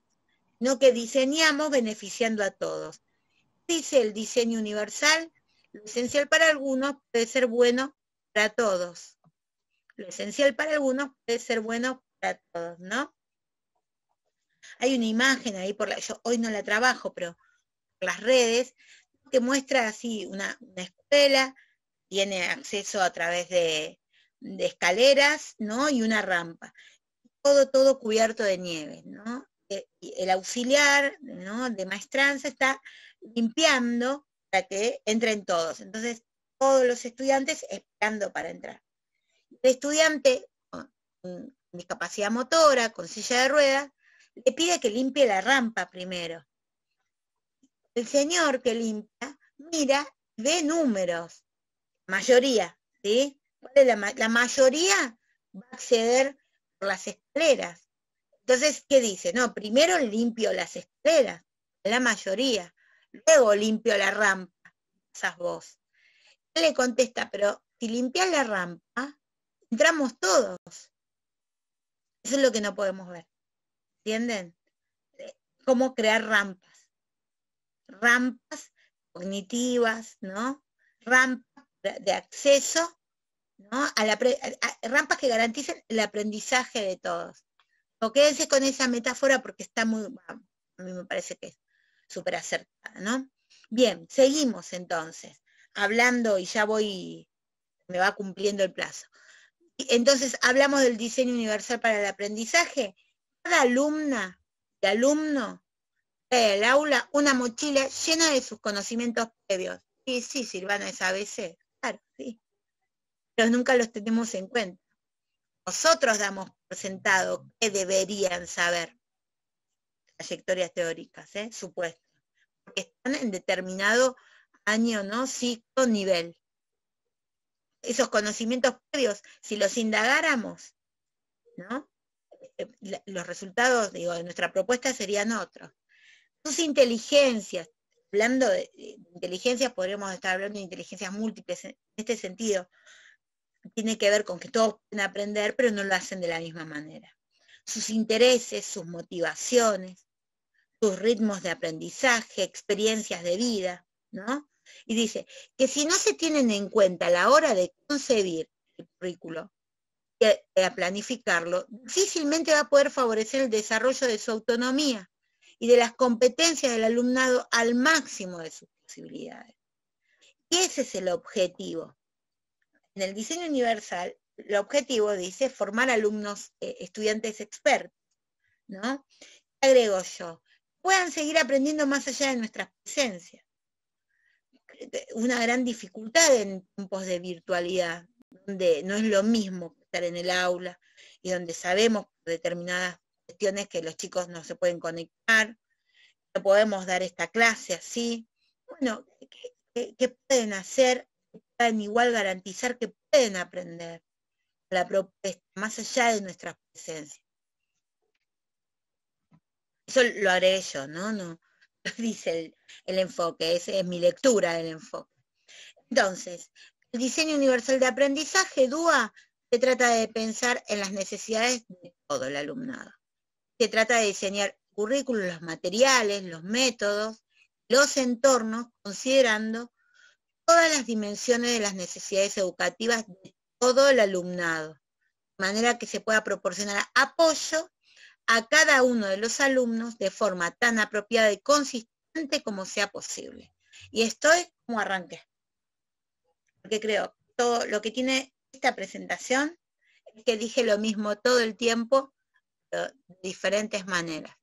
sino que diseñamos beneficiando a todos. Dice el diseño universal, lo esencial para algunos puede ser bueno para todos. Lo esencial para algunos puede ser bueno para todos, ¿no? Hay una imagen ahí, yo hoy no la trabajo, pero por las redes, que muestra así una escuela, tiene acceso a través de escaleras, ¿no? Y una rampa. Todo cubierto de nieve, ¿no? El auxiliar, ¿no?, de maestranza está limpiando para que entren todos. Entonces, todos los estudiantes esperando para entrar. El estudiante con discapacidad motora, con silla de ruedas, le pide que limpie la rampa primero. El señor que limpia mira, ve números, mayoría, ¿sí? La mayoría va a acceder por las escaleras. Entonces, ¿qué dice? No, primero limpio las escaleras, la mayoría, luego limpio la rampa, esas vos. Él le contesta, pero si limpias la rampa, entramos todos. Eso es lo que no podemos ver, ¿entienden? Cómo crear rampas cognitivas, ¿no? Rampas de acceso, ¿no? Rampas que garanticen el aprendizaje de todos. O quédense con esa metáfora porque está a mí me parece que es súper acertada, ¿no? Bien, seguimos entonces, hablando y ya me va cumpliendo el plazo. Entonces, hablamos del diseño universal para el aprendizaje. Cada alumna y alumno trae al aula una mochila llena de sus conocimientos previos. Sí, sí, Silvana, es ABC, claro, sí. Pero nunca los tenemos en cuenta. Nosotros damos por sentado que deberían saber trayectorias teóricas, supuestas, porque están en determinado año, ¿no? Ciclo, nivel. Esos conocimientos previos, si los indagáramos, ¿no? Los resultados, digo, de nuestra propuesta serían otros. Sus inteligencias, hablando de inteligencias, podríamos estar hablando de inteligencias múltiples en este sentido, tiene que ver con que todos pueden aprender, pero no lo hacen de la misma manera. Sus intereses, sus motivaciones, sus ritmos de aprendizaje, experiencias de vida, ¿no? Y dice que si no se tienen en cuenta a la hora de concebir el currículo y a planificarlo, difícilmente va a poder favorecer el desarrollo de su autonomía y de las competencias del alumnado al máximo de sus posibilidades. Y ese es el objetivo. En el diseño universal, el objetivo dice formar alumnos, estudiantes expertos, ¿no? Agrego yo, puedan seguir aprendiendo más allá de nuestras presencias. Una gran dificultad en tiempos de virtualidad, donde no es lo mismo estar en el aula y donde sabemos por determinadas cuestiones que los chicos no se pueden conectar, no podemos dar esta clase así. Bueno, ¿qué pueden hacer? Pueden igual garantizar que pueden aprender la propuesta más allá de nuestras presencias. Eso lo agregué yo, no dice el enfoque, esa es mi lectura del enfoque. Entonces, el diseño universal de aprendizaje, DUA, se trata de pensar en las necesidades de todo el alumnado. Se trata de diseñar currículos, los materiales, los métodos, los entornos, considerando todas las dimensiones de las necesidades educativas de todo el alumnado, de manera que se pueda proporcionar apoyo a cada uno de los alumnos de forma tan apropiada y consistente como sea posible. Y estoy como arranqué, porque creo todo lo que tiene esta presentación es que dije lo mismo todo el tiempo, pero de diferentes maneras.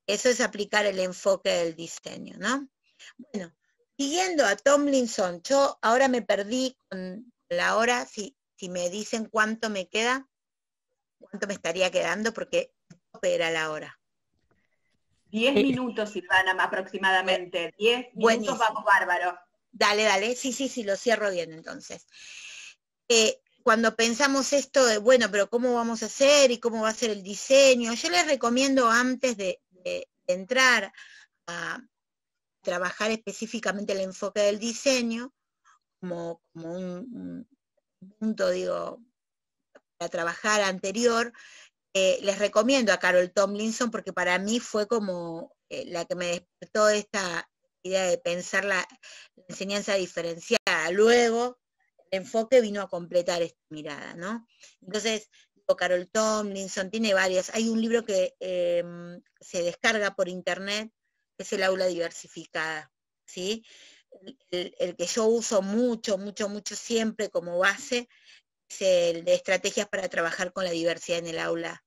Eso es aplicar el enfoque del diseño, ¿no? Bueno, siguiendo a Tomlinson, yo ahora me perdí con la hora, si me dicen cuánto me queda, cuánto me estaría quedando, porque era la hora. 10 minutos, Silvana, aproximadamente. 10 minutos, vamos bárbaro. Dale, sí, lo cierro bien entonces. Cuando pensamos esto de, bueno, pero ¿cómo vamos a hacer y cómo va a ser el diseño? Yo les recomiendo antes de entrar a trabajar específicamente el enfoque del diseño, como un punto, digo, para trabajar anterior, les recomiendo a Carol Tomlinson porque para mí fue como la que me despertó esta idea de pensar la enseñanza diferenciada. Luego, el enfoque vino a completar esta mirada, ¿no? Entonces, Carol Tomlinson tiene varios. Hay un libro que se descarga por internet, que es El aula diversificada, ¿sí? El que yo uso mucho siempre como base es el de estrategias para trabajar con la diversidad en el aula.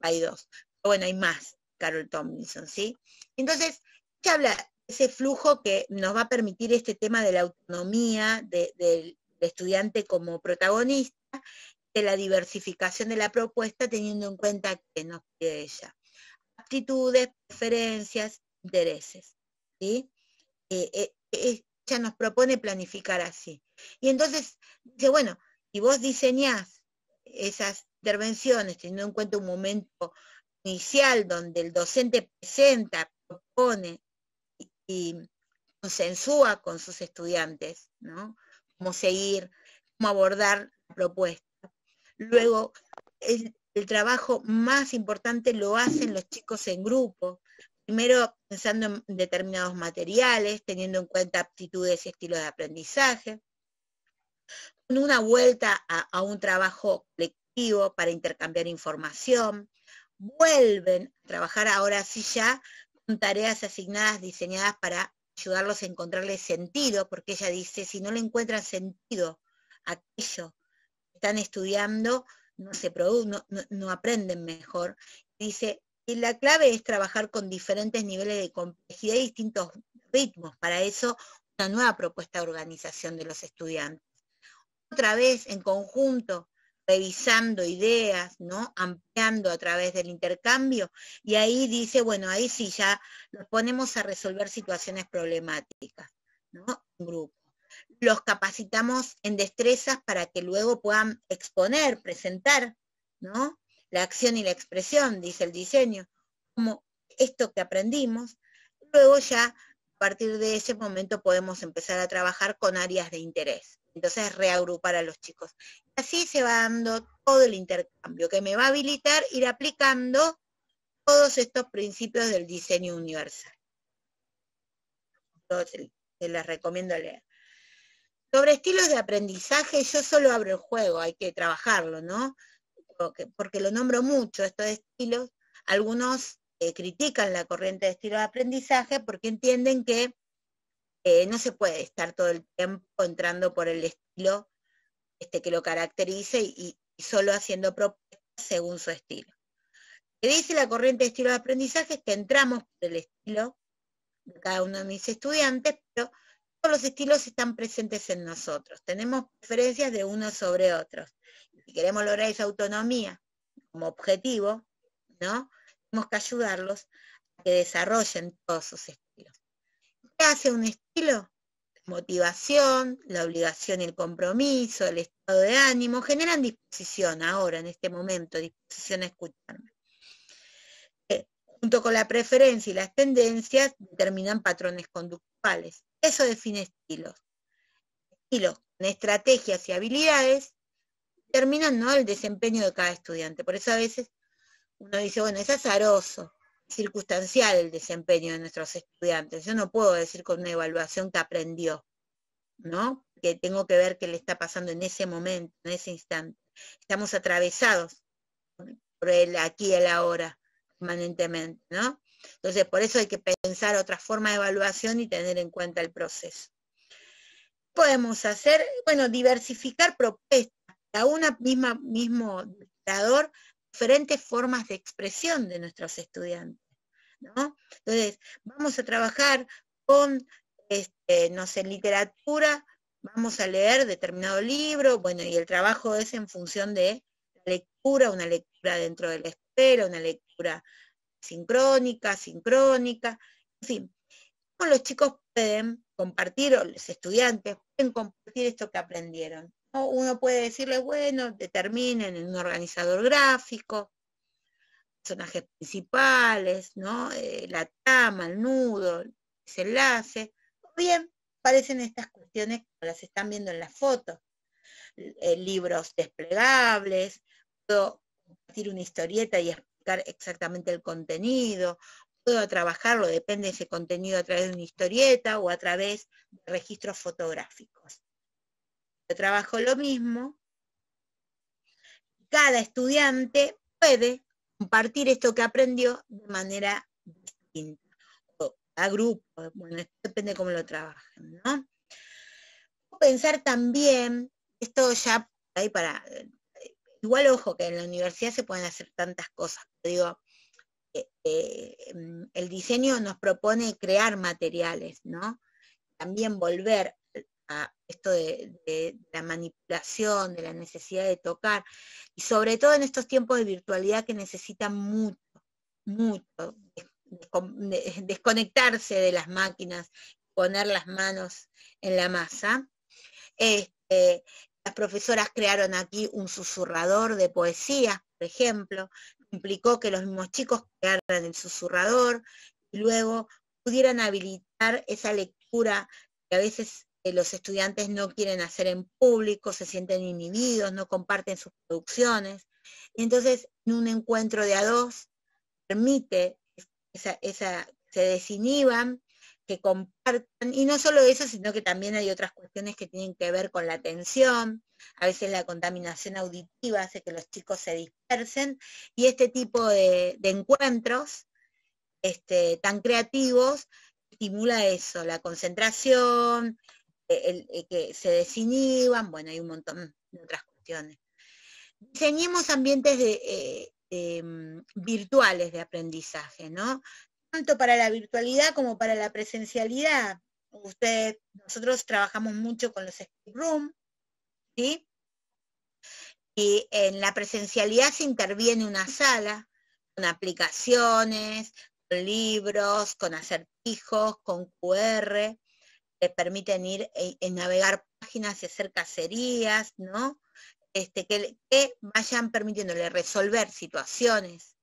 Hay dos. Pero bueno, hay más, Carol Tomlinson, ¿sí? Entonces, ella habla de ese flujo que nos va a permitir este tema de la autonomía del estudiante como protagonista, de la diversificación de la propuesta, teniendo en cuenta que nos pide ella. Aptitudes, preferencias, intereses, ¿sí? Ella nos propone planificar así. Y entonces, dice, bueno, si vos diseñás esas intervenciones teniendo en cuenta un momento inicial donde el docente presenta, propone y consensúa con sus estudiantes, ¿no? Cómo seguir, cómo abordar la propuesta. Luego, el trabajo más importante lo hacen los chicos en grupo, primero pensando en determinados materiales, teniendo en cuenta aptitudes y estilos de aprendizaje, con una vuelta a un trabajo colectivo para intercambiar información, vuelven a trabajar ahora sí ya con tareas asignadas diseñadas para ayudarlos a encontrarle sentido, porque ella dice, si no le encuentran sentido a aquello que están estudiando, no se no aprenden mejor. Dice, y la clave es trabajar con diferentes niveles de complejidad y distintos ritmos. Para eso, una nueva propuesta de organización de los estudiantes. Otra vez, en conjunto, revisando ideas, ¿no? Ampliando a través del intercambio, y ahí dice, bueno, ahí sí ya los ponemos a resolver situaciones problemáticas, ¿no? En grupo. Los capacitamos en destrezas para que luego puedan exponer, presentar, ¿no? La acción y la expresión, dice el diseño, como esto que aprendimos. Luego ya, a partir de ese momento, podemos empezar a trabajar con áreas de interés. Entonces, reagrupar a los chicos. Así se va dando todo el intercambio, que me va a habilitar ir aplicando todos estos principios del diseño universal. Entonces, se les recomiendo leer. Sobre estilos de aprendizaje, yo solo abro el juego, hay que trabajarlo, ¿no? Porque lo nombro mucho, estos estilos. Algunos critican la corriente de estilo de aprendizaje porque entienden que no se puede estar todo el tiempo entrando por el estilo que lo caracterice y solo haciendo propuestas según su estilo. Lo que dice la corriente de estilo de aprendizaje es que entramos por el estilo de cada uno de mis estudiantes, pero todos los estilos están presentes en nosotros. Tenemos preferencias de unos sobre otros. Si queremos lograr esa autonomía como objetivo, ¿no? Tenemos que ayudarlos a que desarrollen todos sus estilos. ¿Qué hace un estilo? Motivación, la obligación y el compromiso, el estado de ánimo, generan disposición ahora, en este momento, disposición a escucharme. Junto con la preferencia y las tendencias, determinan patrones conductuales. Eso define estilos. Estilos con estrategias y habilidades determinan, ¿no?, el desempeño de cada estudiante. Por eso a veces uno dice, bueno, es azaroso, circunstancial el desempeño de nuestros estudiantes. Yo no puedo decir con una evaluación que aprendió, ¿no? Que tengo que ver qué le está pasando en ese momento, en ese instante. Estamos atravesados por el aquí y el ahora, permanentemente, ¿no? Entonces, por eso hay que pensar otra forma de evaluación y tener en cuenta el proceso. Podemos hacer, bueno, diversificar propuestas, a una mismo dictador, diferentes formas de expresión de nuestros estudiantes, ¿no? Entonces, vamos a trabajar con, no sé, literatura, vamos a leer determinado libro, bueno, y el trabajo es en función de la lectura, una lectura dentro de la escuela, una lectura sincrónica, en fin. ¿Cómo los chicos pueden compartir, o los estudiantes pueden compartir esto que aprendieron? ¿No? Uno puede decirles, bueno, determinen en un organizador gráfico, personajes principales, ¿no? La trama, el nudo, el desenlace. O bien, aparecen estas cuestiones que las están viendo en la foto. Libros desplegables, puedo compartir una historieta y explicar exactamente el contenido, puedo trabajarlo, depende de ese contenido, a través de una historieta o a través de registros fotográficos. Yo trabajo lo mismo, cada estudiante puede compartir esto que aprendió de manera distinta, o a grupo, bueno, esto depende de cómo lo trabajen, ¿no? Pensar también, esto ya ahí para, igual ojo que en la universidad se pueden hacer tantas cosas, digo, el diseño nos propone crear materiales, ¿no? También volver a esto de la manipulación, de la necesidad de tocar, y sobre todo en estos tiempos de virtualidad que necesitan mucho desconectarse de las máquinas, poner las manos en la masa. Las profesoras crearon aquí un susurrador de poesía, por ejemplo, implicó que los mismos chicos crearan el susurrador y luego pudieran habilitar esa lectura que a veces los estudiantes no quieren hacer en público, se sienten inhibidos, no comparten sus producciones. Y entonces, en un encuentro de a dos, permite se desinhiban, que compartan, y no solo eso, sino que también hay otras cuestiones que tienen que ver con la atención, a veces la contaminación auditiva hace que los chicos se dispersen, y este tipo de encuentros tan creativos estimula eso, la concentración, que se desinhiban, bueno, hay un montón de otras cuestiones. Diseñemos ambientes virtuales de aprendizaje, ¿no? Tanto para la virtualidad como para la presencialidad. Nosotros trabajamos mucho con los escape room, ¿sí? Y en la presencialidad se interviene una sala con aplicaciones, con libros, con acertijos, con QR, que permiten ir y navegar páginas y hacer cacerías, ¿no? Que vayan permitiéndole resolver situaciones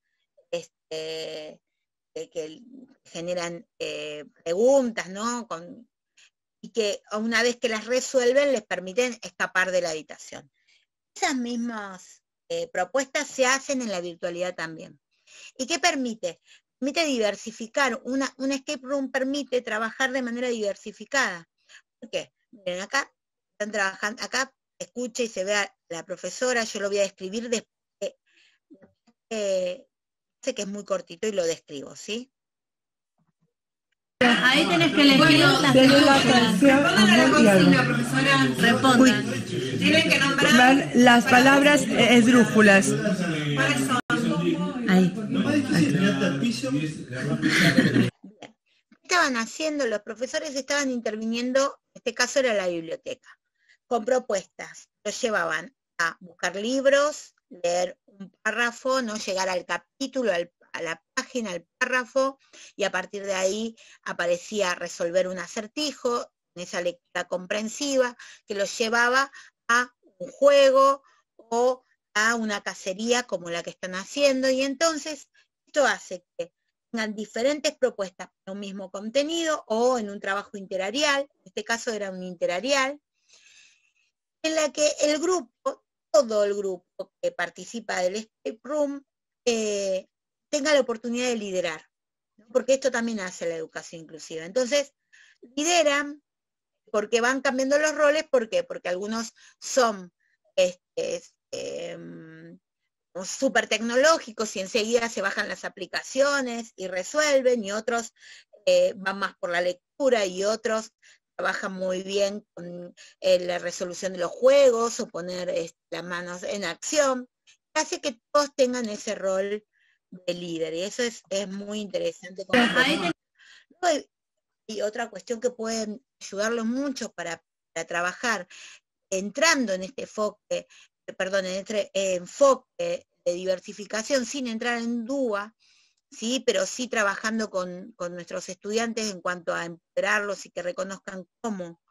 que generan preguntas, ¿no? Y que una vez que las resuelven les permiten escapar de la habitación. Esas mismas propuestas se hacen en la virtualidad también. ¿Y qué permite? Permite diversificar. Un escape room permite trabajar de manera diversificada. ¿Por qué? Miren, acá están trabajando, acá escucha y se ve a la profesora, yo lo voy a describir después, sé que es muy cortito y lo describo, ¿sí? Ahí tenés que elegir la canción. Respondan a la consigna, profesora. Respondan. Tienen que nombrar las palabras esdrújulas. ¿Cuáles son? Ahí. Bien. ¿Qué estaban haciendo? Los profesores estaban interviniendo, en este caso era la biblioteca, con propuestas. Los llevaban a buscar libros, leer un párrafo, no llegar al capítulo, a la página, al párrafo, y a partir de ahí aparecía resolver un acertijo, en esa lectura comprensiva, que los llevaba a un juego o a una cacería como la que están haciendo, y entonces esto hace que tengan diferentes propuestas para un mismo contenido o en un trabajo interarial, en este caso era un interarial, en la que el grupo, todo el grupo que participa del escape room, tenga la oportunidad de liderar, ¿no? Porque esto también hace la educación inclusiva. Entonces, lideran porque van cambiando los roles, ¿por qué? Porque algunos son súper tecnológicos y enseguida se bajan las aplicaciones y resuelven, y otros van más por la lectura, y otros trabajan muy bien con la resolución de los juegos o poner las manos en acción. Hace que todos tengan ese rol de líder, y eso es muy interesante. Y otra cuestión que puede ayudarlos mucho para trabajar entrando en este enfoque, en este enfoque de diversificación sin entrar en duda, ¿sí? Pero sí trabajando con nuestros estudiantes en cuanto a empoderarlos y que reconozcan cómo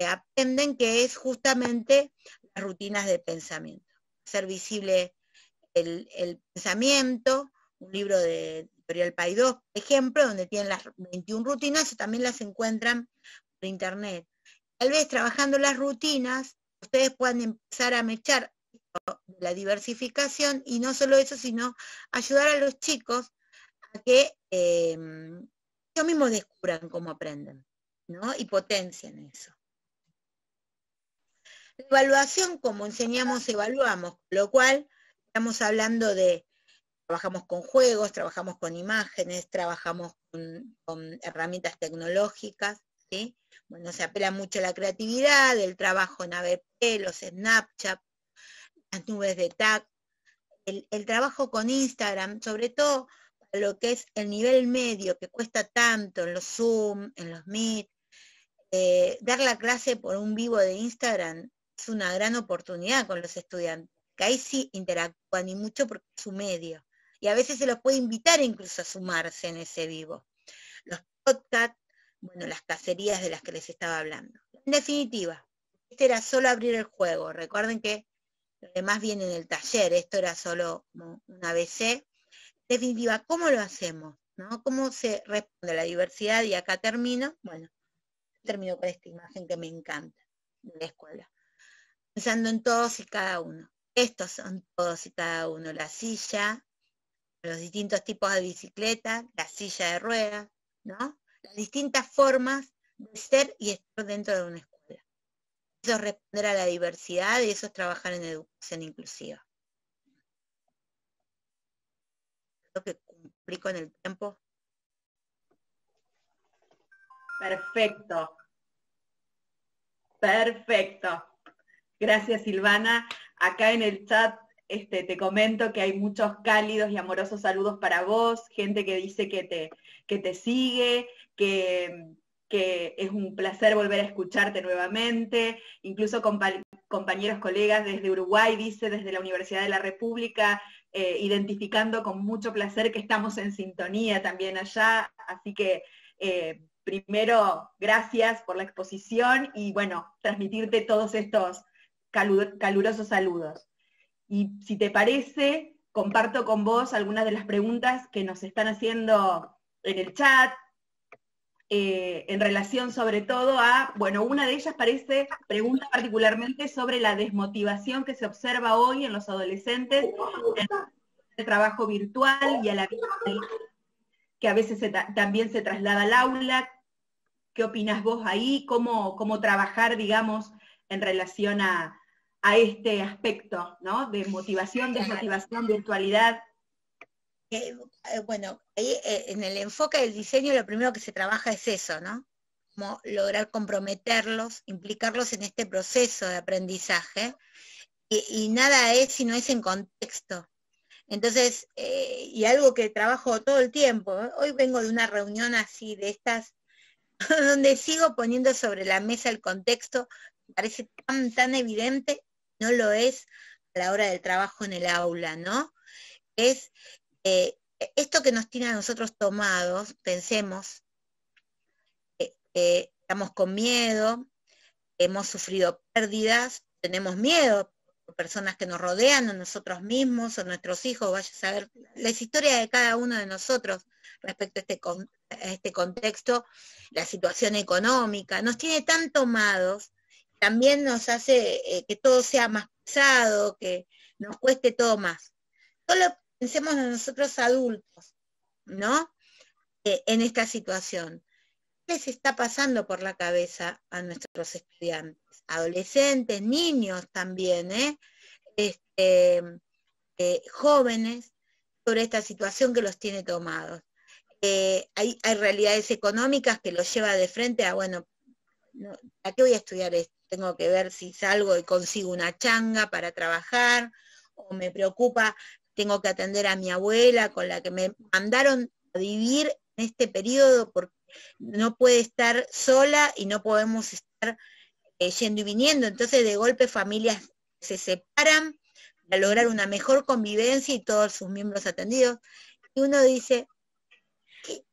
aprenden, que es justamente las rutinas de pensamiento. Hacer visible el pensamiento, un libro de Editorial Paidós, por ejemplo, donde tienen las 21 rutinas, también las encuentran por internet. Tal vez trabajando las rutinas, ustedes puedan empezar a mechar la diversificación, y no solo eso, sino ayudar a los chicos a que ellos mismos descubran cómo aprenden, ¿no? Y potencien eso. La evaluación, como enseñamos, evaluamos, con lo cual estamos hablando de, trabajamos con juegos, trabajamos con imágenes, trabajamos con herramientas tecnológicas, ¿sí? Bueno, se apela mucho a la creatividad, el trabajo en ABP, los Snapchat, las nubes de tag, el trabajo con Instagram, sobre todo para lo que es el nivel medio, que cuesta tanto en los Zoom, en los Meet. Dar la clase por un vivo de Instagram es una gran oportunidad con los estudiantes, que ahí sí interactúan y mucho porque es su medio. Y a veces se los puede invitar incluso a sumarse en ese vivo. Los podcasts, bueno, las cacerías de las que les estaba hablando. En definitiva, este era solo abrir el juego. Recuerden que lo demás viene en el taller, esto era solo un ABC. En definitiva, ¿cómo lo hacemos? ¿No? ¿Cómo se responde a la diversidad? Y acá termino, bueno, termino con esta imagen que me encanta de la escuela. Pensando en todos y cada uno. Estos son todos y cada uno: la silla, los distintos tipos de bicicleta, la silla de ruedas, ¿no? Las distintas formas de ser y estar dentro de una escuela. Eso es responder a la diversidad y eso es trabajar en educación inclusiva. Creo que cumplí con el tiempo. Perfecto. Perfecto. Gracias, Silvana. Acá en el chat te comento que hay muchos cálidos y amorosos saludos para vos, gente que dice que te sigue, que es un placer volver a escucharte nuevamente, incluso compañeros, colegas desde Uruguay, dice, desde la Universidad de la República, identificando con mucho placer que estamos en sintonía también allá, así que primero, gracias por la exposición y bueno, transmitirte todos estos calurosos saludos. Y si te parece, comparto con vos algunas de las preguntas que nos están haciendo en el chat, en relación sobre todo a, bueno, una de ellas pregunta particularmente sobre la desmotivación que se observa hoy en los adolescentes en el trabajo virtual y a la virtualidad, que a veces también se traslada al aula. ¿Qué opinás vos ahí? ¿Cómo trabajar, digamos, en relación a este aspecto, ¿no? De motivación, desmotivación, virtualidad? Bueno, ahí en el enfoque del diseño lo primero que se trabaja es eso, ¿no? Como lograr comprometerlos, implicarlos en este proceso de aprendizaje, y nada es si no es en contexto. Entonces, y algo que trabajo todo el tiempo, hoy vengo de una reunión así, de estas, donde sigo poniendo sobre la mesa el contexto, me parece tan evidente, no lo es a la hora del trabajo en el aula, ¿no? Es esto que nos tiene a nosotros tomados, pensemos, estamos con miedo, hemos sufrido pérdidas, tenemos miedo por personas que nos rodean, o nosotros mismos, o nuestros hijos, vaya a saber las historias de cada uno de nosotros respecto a este contexto, la situación económica, nos tiene tan tomados, también nos hace que todo sea más pesado, que nos cueste todo más. Solo pensemos en nosotros adultos, ¿no? En esta situación. ¿Qué les está pasando por la cabeza a nuestros estudiantes? Adolescentes, niños también, jóvenes, sobre esta situación que los tiene tomados. Hay realidades económicas que los lleva de frente a, bueno, no, ¿a qué voy a estudiar esto? Tengo que ver si salgo y consigo una changa para trabajar, o me preocupa, tengo que atender a mi abuela con la que me mandaron a vivir en este periodo porque no puede estar sola y no podemos estar yendo y viniendo. Entonces de golpe familias se separan para lograr una mejor convivencia y todos sus miembros atendidos. Y uno dice,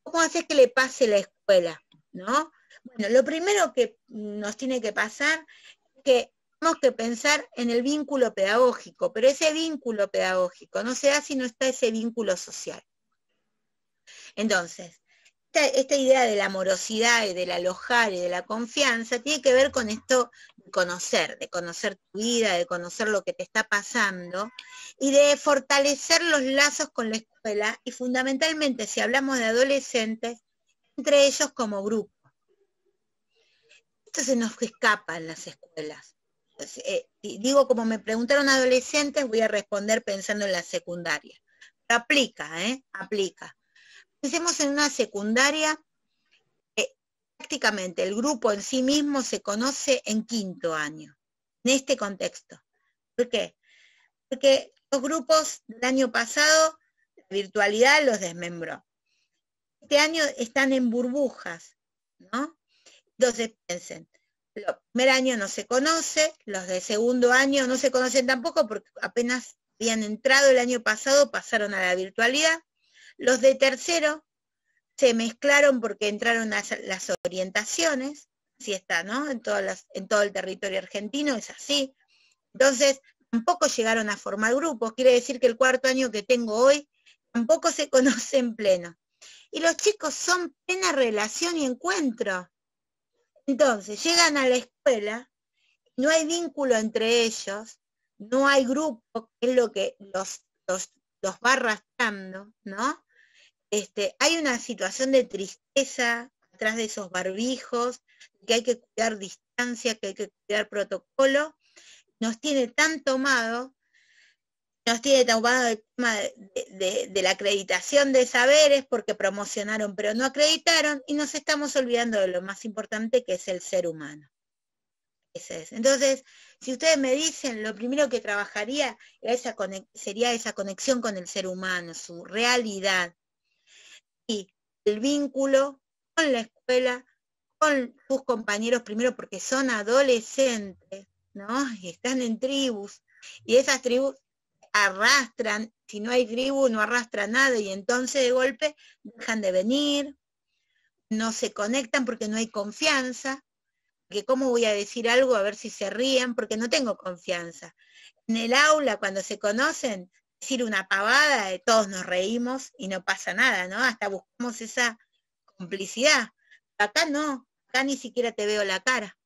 ¿cómo haces que le pase la escuela? ¿No? Bueno, lo primero que nos tiene que pasar es que tenemos que pensar en el vínculo pedagógico, pero ese vínculo pedagógico no se da si no está ese vínculo social. Entonces, esta idea de la amorosidad y del alojar y de la confianza tiene que ver con esto de conocer tu vida, de conocer lo que te está pasando y de fortalecer los lazos con la escuela y fundamentalmente, si hablamos de adolescentes, entre ellos como grupo. Esto se nos escapa en las escuelas. Digo, como me preguntaron adolescentes, voy a responder pensando en la secundaria. Pero aplica, aplica. Pensemos en una secundaria, prácticamente el grupo en sí mismo se conoce en quinto año, en este contexto. ¿Por qué? Porque los grupos del año pasado, la virtualidad los desmembró. Este año están en burbujas, ¿no? Entonces piensen, los primer año no se conoce, los de segundo año no se conocen tampoco porque apenas habían entrado el año pasado, pasaron a la virtualidad. Los de tercero se mezclaron porque entraron a las orientaciones, así está, ¿no? En todo el territorio argentino es así. Entonces, tampoco llegaron a formar grupos, quiere decir que el cuarto año que tengo hoy tampoco se conoce en pleno. Y los chicos son plena relación y encuentro. Entonces, llegan a la escuela, no hay vínculo entre ellos, no hay grupo, que es lo que los va arrastrando, ¿no? Hay una situación de tristeza atrás de esos barbijos, que hay que cuidar distancia, que hay que cuidar protocolo. Nos tiene tomado el tema de la acreditación de saberes, porque promocionaron pero no acreditaron, y nos estamos olvidando de lo más importante, que es el ser humano. Ese es. Entonces, si ustedes me dicen, lo primero que trabajaría sería esa conexión con el ser humano, su realidad, y el vínculo con la escuela, con sus compañeros, primero porque son adolescentes, ¿no? Y están en tribus, y esas tribus arrastran, si no hay tribu no arrastra nada, y entonces de golpe dejan de venir, no se conectan porque no hay confianza, que cómo voy a decir algo a ver si se ríen, porque no tengo confianza. En el aula, cuando se conocen, decir una pavada, todos nos reímos y no pasa nada, ¿no? Hasta buscamos esa complicidad. Acá no, acá ni siquiera te veo la cara.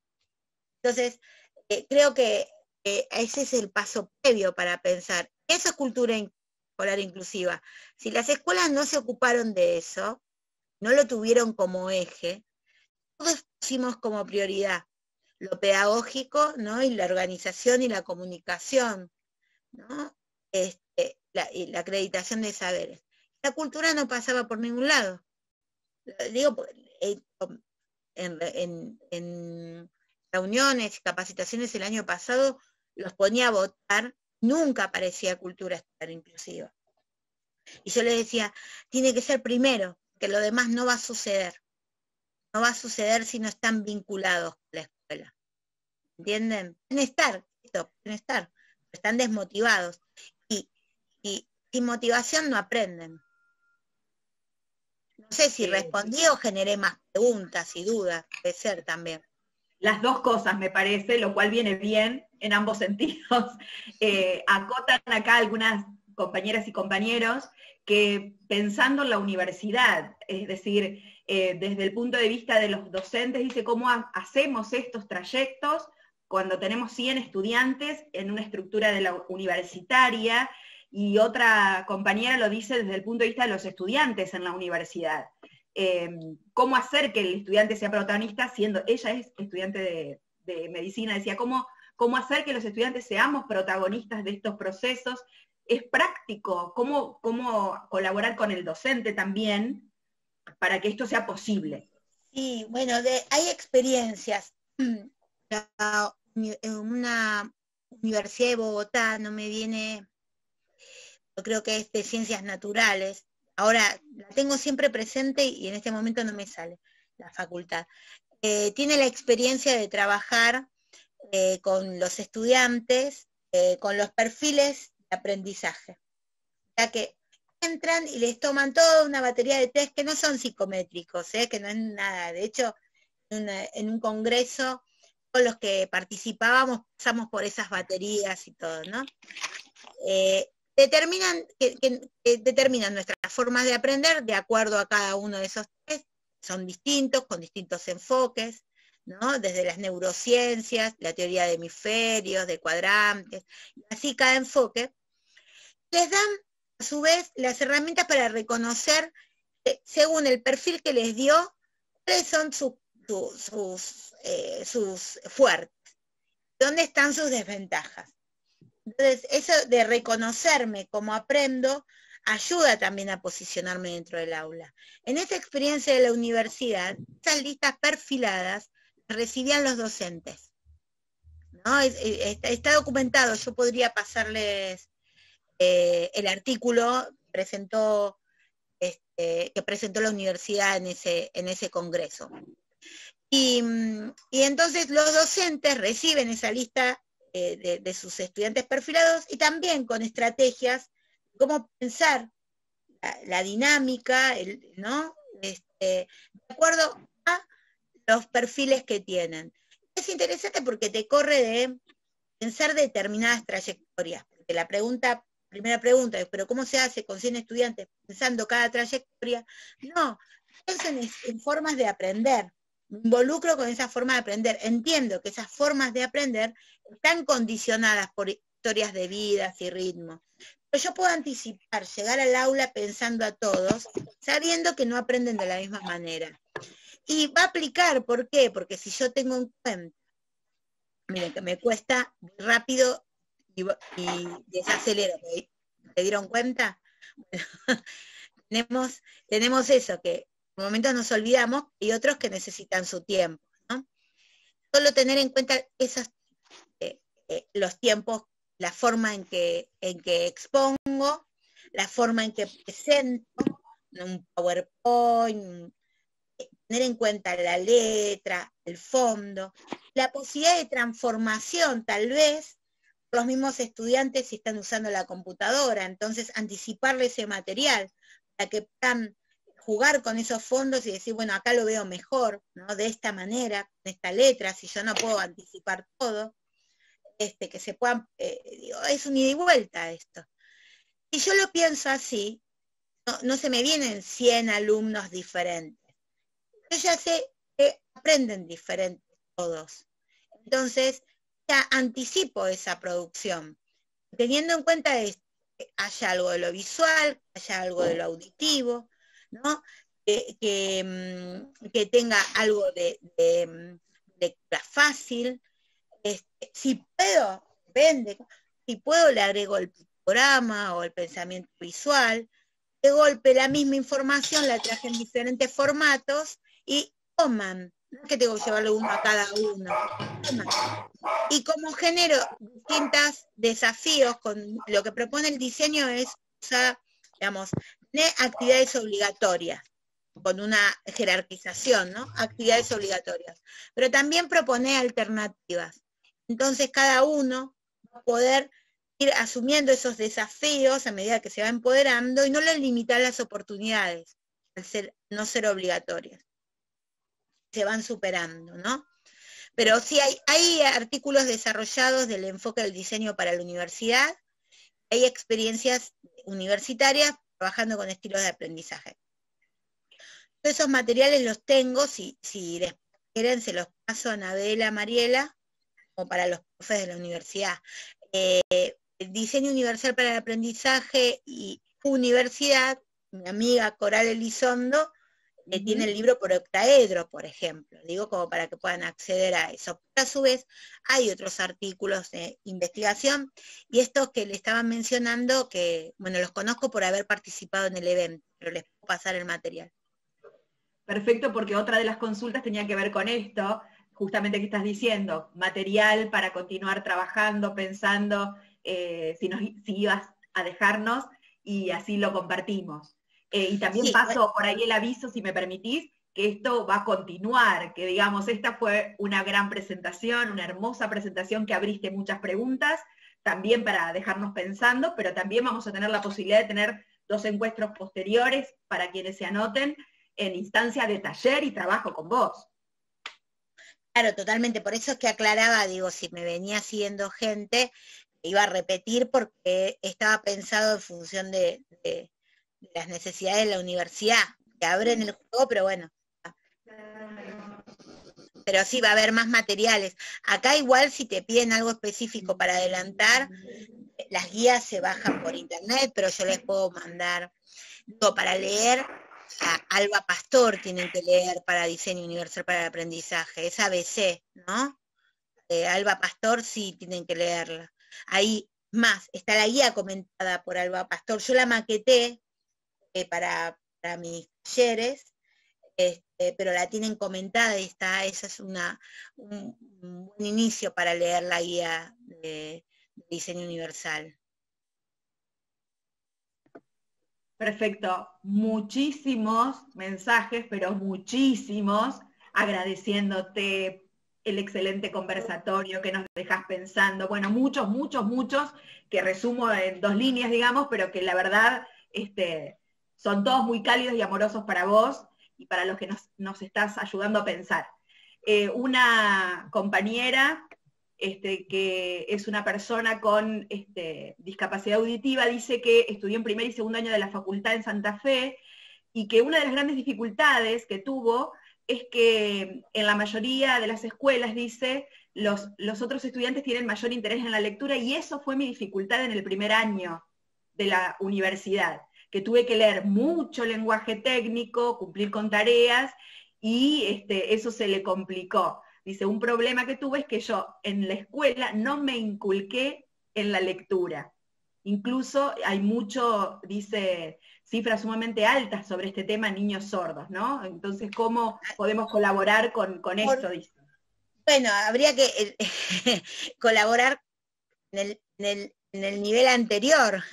Entonces, creo que ese es el paso previo para pensar. Eso es cultura escolar inclusiva. Si las escuelas no se ocuparon de eso, no lo tuvieron como eje, todos pusimos como prioridad lo pedagógico, ¿no? Y la organización y la comunicación, ¿no? Y la acreditación de saberes. La cultura no pasaba por ningún lado. Digo, en reuniones y capacitaciones el año pasado los ponía a votar, nunca aparecía cultura escolar inclusiva. Y yo les decía, tiene que ser primero, que lo demás no va a suceder. No va a suceder si no están vinculados con la escuela. ¿Entienden? Pueden estar, pero están desmotivados. Y sin motivación no aprenden. No sé si respondí o generé más preguntas y dudas, puede ser también. Las dos cosas me parece, lo cual viene bien en ambos sentidos. Acotan acá algunas compañeras y compañeros que pensando en la universidad, es decir, desde el punto de vista de los docentes, dice cómo hacemos estos trayectos cuando tenemos 100 estudiantes en una estructura de la universitaria, y otra compañera lo dice desde el punto de vista de los estudiantes en la universidad. Cómo hacer que el estudiante sea protagonista, siendo ella es estudiante de medicina, decía, cómo hacer que los estudiantes seamos protagonistas de estos procesos. Es práctico, cómo colaborar con el docente también para que esto sea posible. Sí, bueno, hay experiencias. En una universidad de Bogotá, no me viene, yo creo que es de ciencias naturales, ahora la tengo siempre presente y en este momento no me sale la facultad. Tiene la experiencia de trabajar con los estudiantes, con los perfiles de aprendizaje. O sea que entran y les toman toda una batería de test que no son psicométricos, que no es nada. De hecho, en un congreso, todos los que participábamos pasamos por esas baterías y todo, ¿no? Determinan nuestras formas de aprender de acuerdo a cada uno de esos test. Son distintos, con distintos enfoques, ¿no? Desde las neurociencias, la teoría de hemisferios, de cuadrantes, y así cada enfoque. Les dan, a su vez, las herramientas para reconocer, según el perfil que les dio, cuáles son sus fuertes, dónde están sus desventajas. Entonces, eso de reconocerme como aprendo, ayuda también a posicionarme dentro del aula. En esta experiencia de la universidad, esas listas perfiladas recibían los docentes, ¿no? Está documentado, yo podría pasarles el artículo que presentó la universidad en ese congreso. Y entonces los docentes reciben esa lista de sus estudiantes perfilados, y también con estrategias, cómo pensar la dinámica, ¿no? De acuerdo a los perfiles que tienen. Es interesante porque te corre de pensar determinadas trayectorias, porque la primera pregunta es, ¿pero cómo se hace con 100 estudiantes pensando cada trayectoria? No, piensen en formas de aprender. Me involucro con esa forma de aprender. Entiendo que esas formas de aprender están condicionadas por historias de vidas y ritmo. Pero yo puedo anticipar, llegar al aula pensando a todos, sabiendo que no aprenden de la misma manera. Y va a aplicar, ¿por qué? Porque si yo tengo en cuenta, miren, que me cuesta rápido y desacelero, ¿se dieron cuenta? Bueno, tenemos eso, que por momentos nos olvidamos, y otros que necesitan su tiempo, ¿no? Solo tener en cuenta los tiempos, la forma en que expongo, la forma en que presento, un PowerPoint, tener en cuenta la letra, el fondo, la posibilidad de transformación, tal vez, los mismos estudiantes si están usando la computadora, entonces anticiparle ese material, para que puedan jugar con esos fondos y decir, bueno, acá lo veo mejor, ¿no? De esta manera, con esta letra, si yo no puedo anticipar todo, que se puedan, es un ida y vuelta esto. Si yo lo pienso así, no se me vienen 100 alumnos diferentes. Yo ya sé que aprenden diferentes todos. Entonces, ya anticipo esa producción, teniendo en cuenta que haya algo de lo visual, que haya algo de lo auditivo, ¿no? Que tenga algo de lectura fácil. Si puedo, si puedo le agrego el pictograma o el pensamiento visual. De golpe la misma información la traje en diferentes formatos y toman, no es que tengo que llevarle uno a cada uno, toman. Y como genero distintos desafíos, con lo que propone el diseño es usar, digamos, actividades obligatorias, con una jerarquización, ¿no? Actividades obligatorias. Pero también propone alternativas. Entonces cada uno va a poder ir asumiendo esos desafíos a medida que se va empoderando y no les limitar las oportunidades, al no ser obligatorias. Se van superando, ¿no? Pero sí hay artículos desarrollados del enfoque del diseño para la universidad, hay experiencias universitarias trabajando con estilos de aprendizaje. Todos esos materiales los tengo, si después quieren se los paso a Anabela, Mariela, como para los profes de la universidad. El diseño universal para el aprendizaje y universidad, mi amiga Coral Elizondo, tiene el libro por octaedro, por ejemplo, digo como para que puedan acceder a eso. Pero a su vez hay otros artículos de investigación, y estos que le estaban mencionando, que bueno, los conozco por haber participado en el evento, pero les puedo pasar el material. Perfecto, porque otra de las consultas tenía que ver con esto, justamente que estás diciendo, material para continuar trabajando, pensando si ibas a dejarnos, y así lo compartimos. Y también paso por ahí el aviso, si me permitís, que esto va a continuar, que digamos, esta fue una gran presentación, una hermosa presentación que abriste muchas preguntas, también para dejarnos pensando, pero también vamos a tener la posibilidad de tener 2 encuentros posteriores para quienes se anoten en instancia de taller y trabajo con vos. Claro, totalmente, por eso es que aclaraba, digo, si me venía siguiendo gente, iba a repetir porque estaba pensado en función de las necesidades de la universidad, que abren el juego, pero bueno. Pero sí, va a haber más materiales. Acá igual si te piden algo específico para adelantar, las guías se bajan por internet, pero yo les puedo mandar, digo, para leer, a Alba Pastor tienen que leer para Diseño Universal para el Aprendizaje, es ABC, ¿no? Alba Pastor sí tienen que leerla. Ahí más, está la guía comentada por Alba Pastor, yo la maqueté, para mis talleres, pero la tienen comentada y esa es un buen inicio para leer la guía de Diseño Universal. Perfecto, muchísimos mensajes, pero muchísimos, agradeciéndote el excelente conversatorio que nos dejas pensando, bueno, muchos, que resumo en 2 líneas, digamos, pero que la verdad, son todos muy cálidos y amorosos para vos y para los que nos estás ayudando a pensar. Una compañera, que es una persona con discapacidad auditiva, dice que estudió en primer y segundo año de la facultad en Santa Fe, y que una de las grandes dificultades que tuvo es que en la mayoría de las escuelas, dice, los otros estudiantes tienen mayor interés en la lectura, y eso fue mi dificultad en el primer año de la universidad, que tuve que leer mucho lenguaje técnico, cumplir con tareas, y eso se le complicó. Dice, un problema que tuve es que yo en la escuela no me inculqué en la lectura. Incluso hay mucho, dice, cifras sumamente altas sobre este tema, niños sordos, ¿no? Entonces, ¿cómo podemos colaborar con esto? Dice. Bueno, habría que colaborar en el nivel anterior.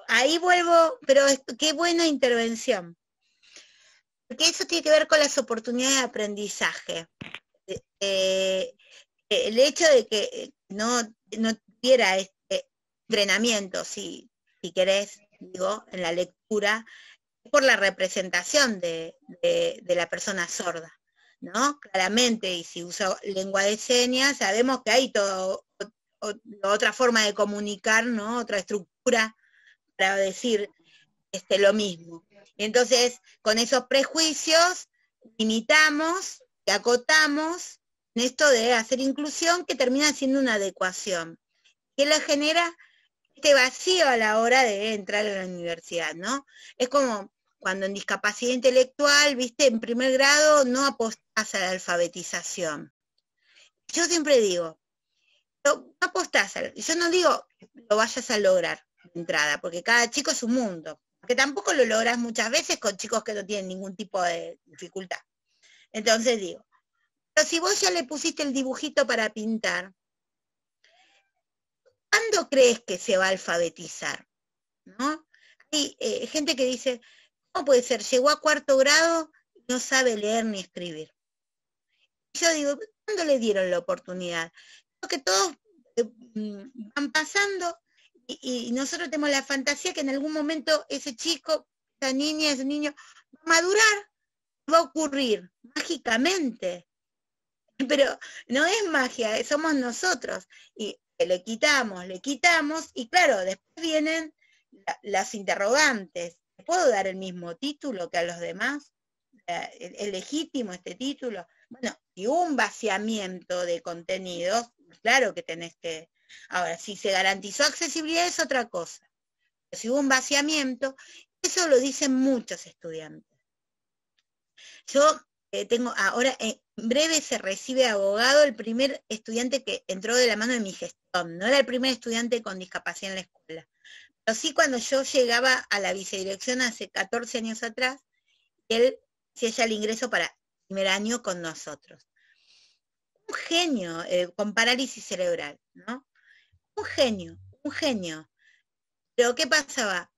Ahí vuelvo, pero qué buena intervención. Porque eso tiene que ver con las oportunidades de aprendizaje. El hecho de que no tuviera este entrenamiento, si querés, digo, en la lectura, por la representación de la persona sorda, ¿no? Claramente, y si uso lengua de señas, sabemos que hay otra forma de comunicar, ¿no? Otra estructura para decir lo mismo. Entonces, con esos prejuicios, limitamos y acotamos en esto de hacer inclusión, que termina siendo una adecuación, que le genera este vacío a la hora de entrar a la universidad, ¿no? Es como cuando en discapacidad intelectual, viste, en primer grado no apostás a la alfabetización. Yo siempre digo, no apostás, yo no digo que lo vayas a lograr de entrada, porque cada chico es un mundo, porque tampoco lo logras muchas veces con chicos que no tienen ningún tipo de dificultad. Entonces digo, pero si vos ya le pusiste el dibujito para pintar, ¿cuándo crees que se va a alfabetizar? ¿No? Hay gente que dice, ¿cómo puede ser? Llegó a 4º grado y no sabe leer ni escribir. Yo digo, ¿cuándo le dieron la oportunidad? Porque todos van pasando y nosotros tenemos la fantasía que en algún momento ese chico, esa niña, ese niño, va a madurar, va a ocurrir mágicamente. Pero no es magia, somos nosotros. Y le quitamos, y claro, después vienen las interrogantes. ¿Puedo dar el mismo título que a los demás? ¿Es legítimo este título? Bueno, si hubo un vaciamiento de contenidos, claro que tenés que... Ahora, si se garantizó accesibilidad es otra cosa. Pero si hubo un vaciamiento, eso lo dicen muchos estudiantes. Yo tengo ahora, en breve se recibe abogado el primer estudiante que entró de la mano de mi gestión. No era el primer estudiante con discapacidad en la escuela. Pero sí, cuando yo llegaba a la vicedirección hace 14 años atrás, él hacía ya el ingreso para el primer año con nosotros. Un genio, con parálisis cerebral, ¿no? Un genio. Pero ¿qué pasaba?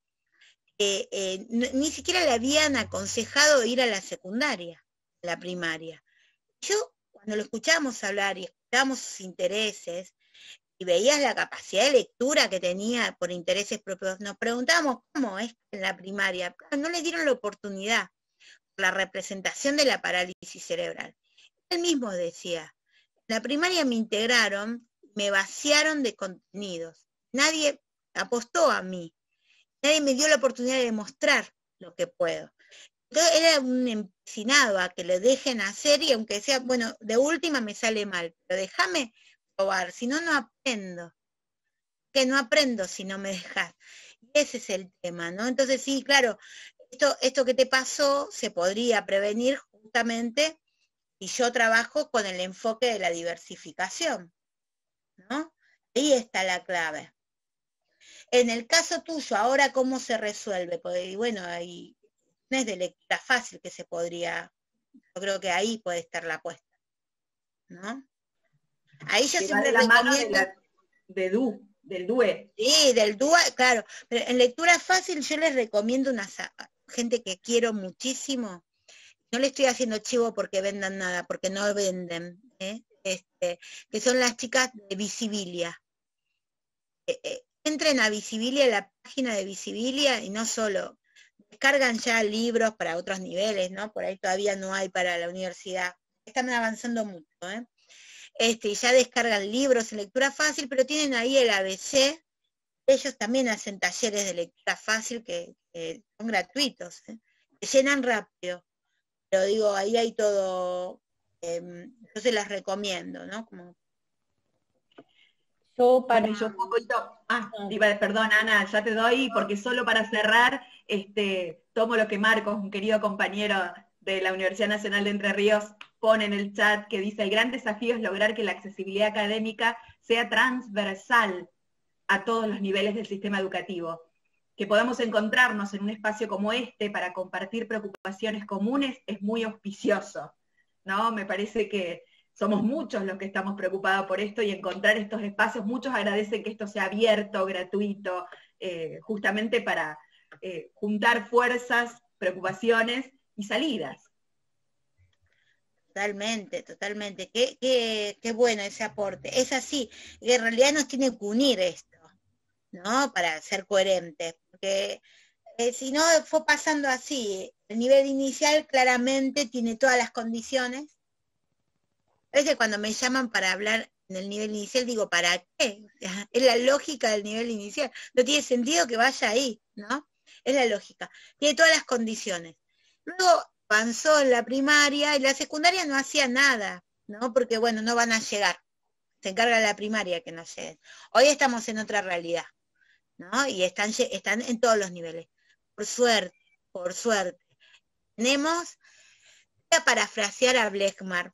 Ni siquiera le habían aconsejado ir a la secundaria, a la primaria. Yo, cuando lo escuchábamos hablar y escuchábamos sus intereses, y veías la capacidad de lectura que tenía por intereses propios, nos preguntábamos cómo es en la primaria. No le dieron la oportunidad por la representación de la parálisis cerebral. Él mismo decía, en la primaria me integraron, me vaciaron de contenidos. Nadie apostó a mí. Nadie me dio la oportunidad de demostrar lo que puedo. Entonces era un empecinado a que lo dejen hacer, y aunque sea, bueno, de última me sale mal, pero déjame probar, si no, no aprendo. Que no aprendo si no me dejas. Y ese es el tema, ¿no? Entonces sí, claro, esto que te pasó se podría prevenir justamente si yo trabajo con el enfoque de la diversificación, ¿no? Ahí está la clave. En el caso tuyo, ahora, ¿cómo se resuelve? Porque, bueno, hay es de lectura fácil que se podría, yo creo que ahí puede estar la apuesta, ¿no? Ahí yo siempre la mano recomiendo... del DUE. Sí, del DUE, claro. Pero en lectura fácil yo les recomiendo una gente que quiero muchísimo. No le estoy haciendo chivo porque vendan nada, porque no venden, que son las chicas de Visibilia. Entren a Visibilia, la página de Visibilia, y no solo, descargan ya libros para otros niveles, ¿no? Por ahí todavía no hay para la universidad. Están avanzando mucho, y ya descargan libros en lectura fácil, pero tienen ahí el ABC. Ellos también hacen talleres de lectura fácil que son gratuitos, que llenan rápido. Pero digo, ahí hay todo, yo se las recomiendo, ¿no? Como Yo para... Bueno, yo un poquito, perdón, Ana, ya te doy, porque solo para cerrar, tomo lo que Marcos, un querido compañero de la Universidad Nacional de Entre Ríos, pone en el chat, que dice: el gran desafío es lograr que la accesibilidad académica sea transversal a todos los niveles del sistema educativo. Que podamos encontrarnos en un espacio como este para compartir preocupaciones comunes es muy auspicioso, ¿no? Me parece que somos muchos los que estamos preocupados por esto, y encontrar estos espacios, muchos agradecen que esto sea abierto, gratuito, justamente para juntar fuerzas, preocupaciones y salidas. Totalmente, totalmente. Qué bueno ese aporte. Es así, en realidad nos tiene que unir esto, ¿no? Para ser coherentes, porque si no fue pasando así, el nivel inicial claramente tiene todas las condiciones. A veces cuando me llaman para hablar en el nivel inicial digo, ¿para qué? O sea, es la lógica del nivel inicial. No tiene sentido que vaya ahí, ¿no? Es la lógica. Tiene todas las condiciones. Luego avanzó en la primaria y la secundaria no hacía nada, ¿no? Porque, bueno, no van a llegar. Se encarga la primaria que no lleguen. Hoy estamos en otra realidad, ¿no? Y están en todos los niveles. Por suerte. Tenemos, voy a parafrasear a Blechmar,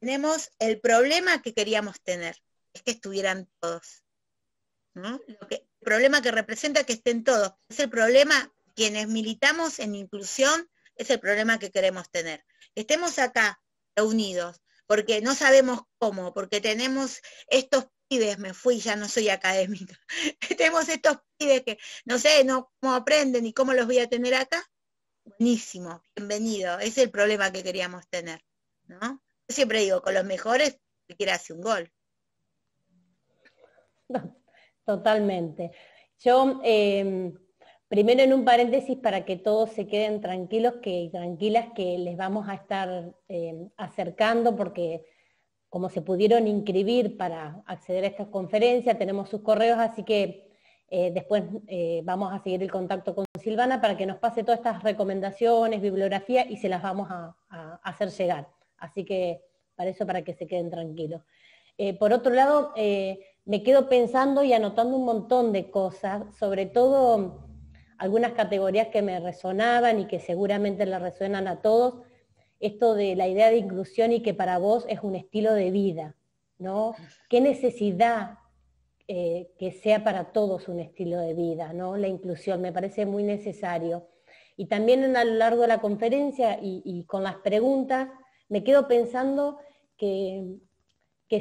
tenemos el problema que queríamos tener, es que estuvieran todos, ¿no? El problema que representa que estén todos, es el problema, quienes militamos en inclusión, es el problema que queremos tener. Estemos acá, reunidos, porque no sabemos cómo, porque tenemos estos pibes, me fui, ya no soy académica, tenemos estos pibes que no sé cómo aprenden y cómo los voy a tener acá. Buenísimo, bienvenido, es el problema que queríamos tener, ¿no? Yo siempre digo, con los mejores, cualquiera hace un gol. Totalmente. Yo, primero en un paréntesis para que todos se queden tranquilos y tranquilas, que les vamos a estar acercando, porque como se pudieron inscribir para acceder a esta conferencia, tenemos sus correos, así que después vamos a seguir el contacto con Silvana para que nos pase todas estas recomendaciones, bibliografía, y se las vamos a hacer llegar. Así que para que se queden tranquilos. Por otro lado, me quedo pensando y anotando un montón de cosas, sobre todo algunas categorías que me resonaban y que seguramente le resuenan a todos, esto de la idea de inclusión y que para vos es un estilo de vida, ¿no? ¿Qué necesidad que sea para todos un estilo de vida, ¿no? La inclusión me parece muy necesario. Y también a lo largo de la conferencia y con las preguntas, me quedo pensando que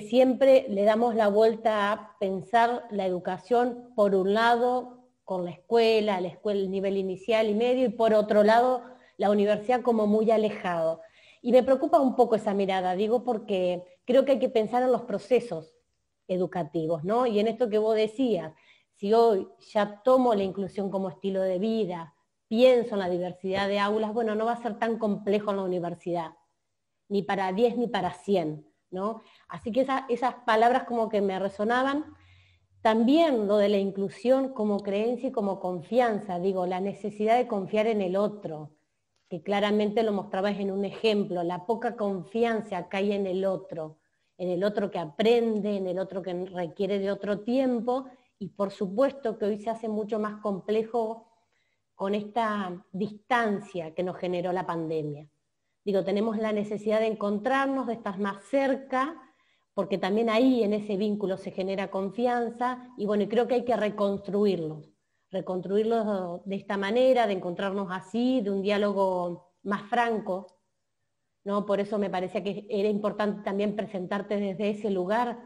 siempre le damos la vuelta a pensar la educación, por un lado, con la escuela, el nivel inicial y medio, y por otro lado, la universidad como muy alejado. Y me preocupa un poco esa mirada, digo, porque creo que hay que pensar en los procesos educativos, ¿no? Y en esto que vos decías, si hoy ya tomo la inclusión como estilo de vida, pienso en la diversidad de aulas, bueno, no va a ser tan complejo en la universidad, ni para 10 ni para 100, ¿no? Así que esas palabras como que me resonaban. También lo de la inclusión como creencia y como confianza, digo, la necesidad de confiar en el otro, que claramente lo mostrabas en un ejemplo, la poca confianza que hay en el otro que aprende, en el otro que requiere de otro tiempo, y por supuesto que hoy se hace mucho más complejo con esta distancia que nos generó la pandemia. Digo, tenemos la necesidad de encontrarnos, de estar más cerca, porque también ahí en ese vínculo se genera confianza, y bueno, creo que hay que reconstruirlos de esta manera, de encontrarnos así, de un diálogo más franco, ¿no? Por eso me parecía que era importante también presentarte desde ese lugar,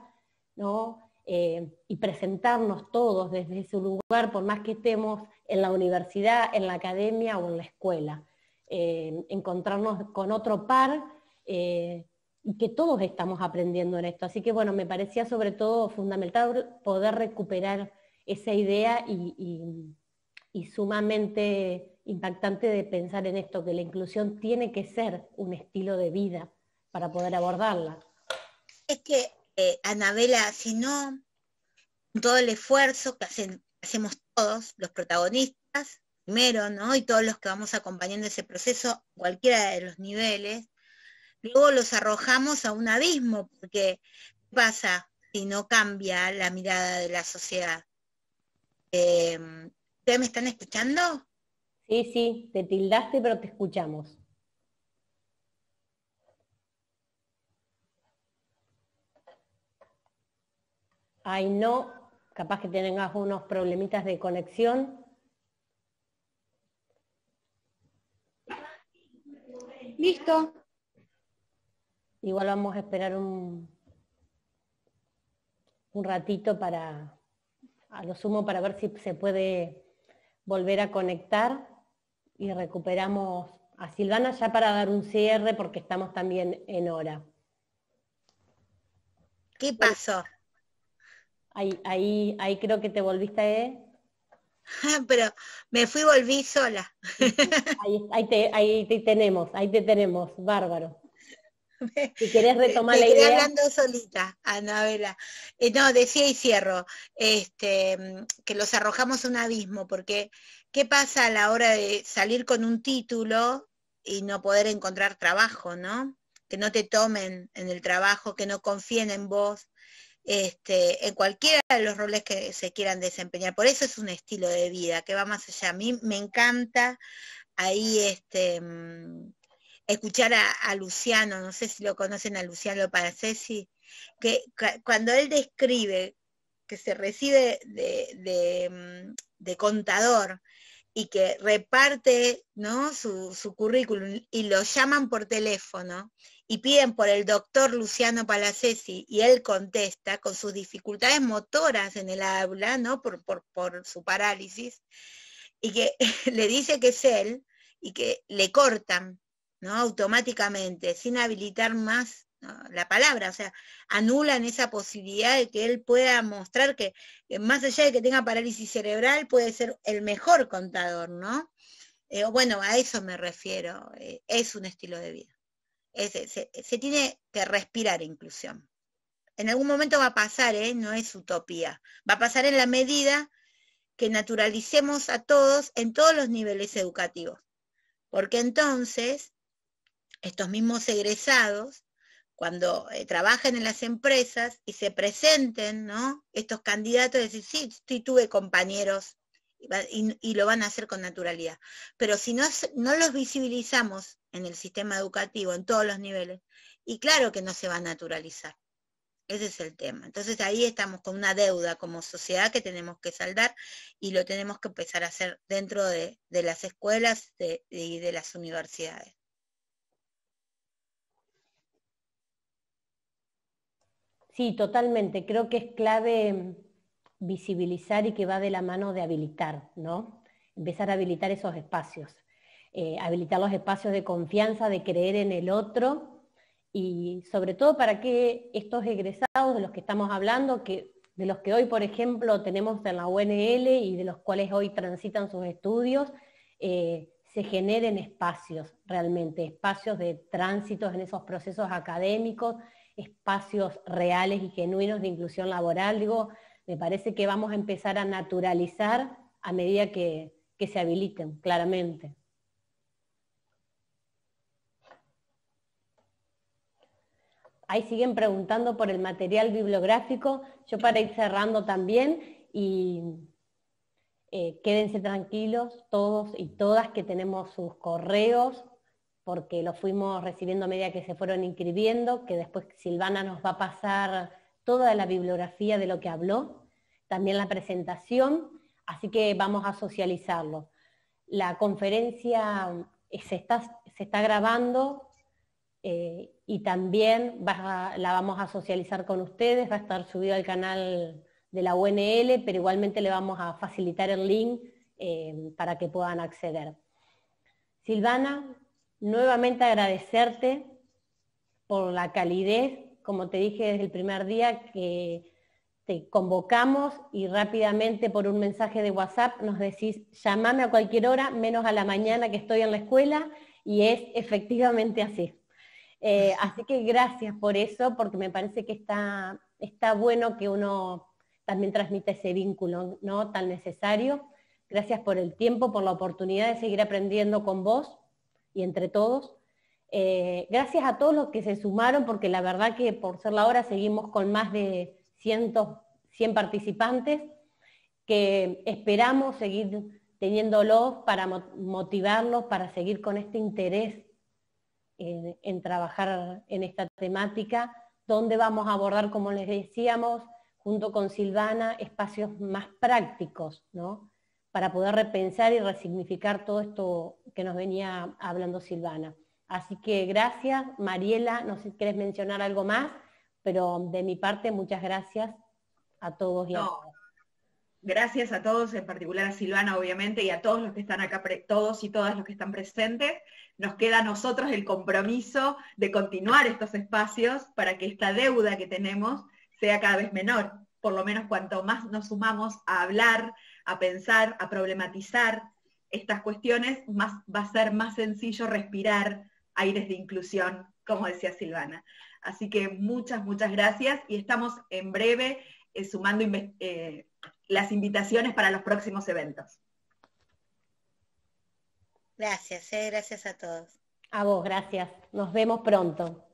¿no? Y presentarnos todos desde ese lugar, por más que estemos en la universidad, en la academia o en la escuela. Encontrarnos con otro par, y que todos estamos aprendiendo en esto. Así que bueno, me parecía sobre todo fundamental poder recuperar esa idea y sumamente impactante de pensar en esto, que la inclusión tiene que ser un estilo de vida para poder abordarla. Es que, Anabela, si no, todo el esfuerzo que hacemos todos, los protagonistas, primero, ¿no? Y todos los que vamos acompañando ese proceso, cualquiera de los niveles, luego los arrojamos a un abismo, porque ¿qué pasa? si no cambia la mirada de la sociedad. ¿Ustedes me están escuchando? Sí, sí, te tildaste, pero te escuchamos. Ay, no, capaz que tengas unos problemitas de conexión. Listo. Igual vamos a esperar un ratito para, a lo sumo, para ver si se puede volver a conectar y recuperamos a Silvana ya para dar un cierre porque estamos también en hora. ¿Qué pasó? Ahí creo que te volviste, Pero me fui y volví sola. ahí te tenemos, bárbaro. Si querés retomar Me la quedé idea. hablando solita, Anabela. No, decía y cierro, que los arrojamos a un abismo, porque ¿qué pasa a la hora de salir con un título y no poder encontrar trabajo, ¿no? Que no te tomen en el trabajo, que no confíen en vos, en cualquiera de los roles que se quieran desempeñar. Por eso es un estilo de vida que va más allá. A mí me encanta ahí escuchar a Luciano, no sé si lo conocen a Luciano Paracesi, que cuando él describe que se recibe de contador y que reparte, ¿no?, su currículum y lo llaman por teléfono y piden por el doctor Luciano Palacesi y él contesta con sus dificultades motoras en el habla, ¿no?, por su parálisis, y que le dice que es él y que le cortan, ¿no?, automáticamente, sin habilitar más, ¿no?, la palabra, o sea, anulan esa posibilidad de que él pueda mostrar que más allá de que tenga parálisis cerebral, puede ser el mejor contador, ¿no? Bueno, a eso me refiero, es un estilo de vida. Se tiene que respirar inclusión. En algún momento va a pasar, no es utopía, va a pasar en la medida que naturalicemos a todos en todos los niveles educativos, porque entonces estos mismos egresados, cuando trabajan en las empresas y se presenten, ¿no?, estos candidatos, decir, sí, tuve compañeros, y lo van a hacer con naturalidad. Pero si no los visibilizamos en el sistema educativo, en todos los niveles, y claro que no se va a naturalizar. Ese es el tema. Entonces ahí estamos con una deuda como sociedad que tenemos que saldar y lo tenemos que empezar a hacer dentro de las escuelas y de las universidades. Sí, totalmente. Creo que es clave visibilizar y que va de la mano de habilitar, ¿no? Empezar a habilitar esos espacios. Habilitar los espacios de confianza, de creer en el otro y sobre todo para que estos egresados de los que estamos hablando, de los que hoy, por ejemplo, tenemos en la UNL y de los cuales hoy transitan sus estudios, se generen espacios realmente, espacios de tránsitos en esos procesos académicos, espacios reales y genuinos de inclusión laboral. Digo, me parece que vamos a empezar a naturalizar a medida que se habiliten, claramente. Ahí siguen preguntando por el material bibliográfico. Yo para ir cerrando también, y quédense tranquilos todos y todas que tenemos sus correos, porque los fuimos recibiendo a medida que se fueron inscribiendo, que después Silvana nos va a pasar toda la bibliografía de lo que habló, también la presentación, así que vamos a socializarlo. La conferencia se está grabando y también la vamos a socializar con ustedes, va a estar subido al canal de la UNL, pero igualmente le vamos a facilitar el link para que puedan acceder. Silvana, nuevamente agradecerte por la calidez, como te dije desde el primer día, que te convocamos y rápidamente por un mensaje de WhatsApp nos decís, llamame a cualquier hora, menos a la mañana que estoy en la escuela, y es efectivamente así. Así que gracias por eso, porque me parece que está bueno que uno también transmita ese vínculo, ¿no?, tan necesario. Gracias por el tiempo, por la oportunidad de seguir aprendiendo con vos y entre todos. Gracias a todos los que se sumaron, porque la verdad que por ser la hora seguimos con más de 100 participantes, que esperamos seguir teniéndolos para motivarlos, para seguir con este interés en trabajar en esta temática, donde vamos a abordar, como les decíamos, junto con Silvana, espacios más prácticos, ¿no? Para poder repensar y resignificar todo esto que nos venía hablando Silvana. Así que gracias, Mariela, no sé si quieres mencionar algo más, pero de mi parte, muchas gracias a todos y a todas. Gracias a todos, en particular a Silvana, obviamente, y a todos los que están acá, todos y todas los que están presentes. Nos queda a nosotros el compromiso de continuar estos espacios para que esta deuda que tenemos sea cada vez menor. Por lo menos cuanto más nos sumamos a hablar, a pensar, a problematizar estas cuestiones, más va a ser más sencillo respirar aires de inclusión, como decía Silvana. Así que muchas, muchas gracias, y estamos en breve sumando las invitaciones para los próximos eventos. Gracias, gracias a todos. A vos, gracias. Nos vemos pronto.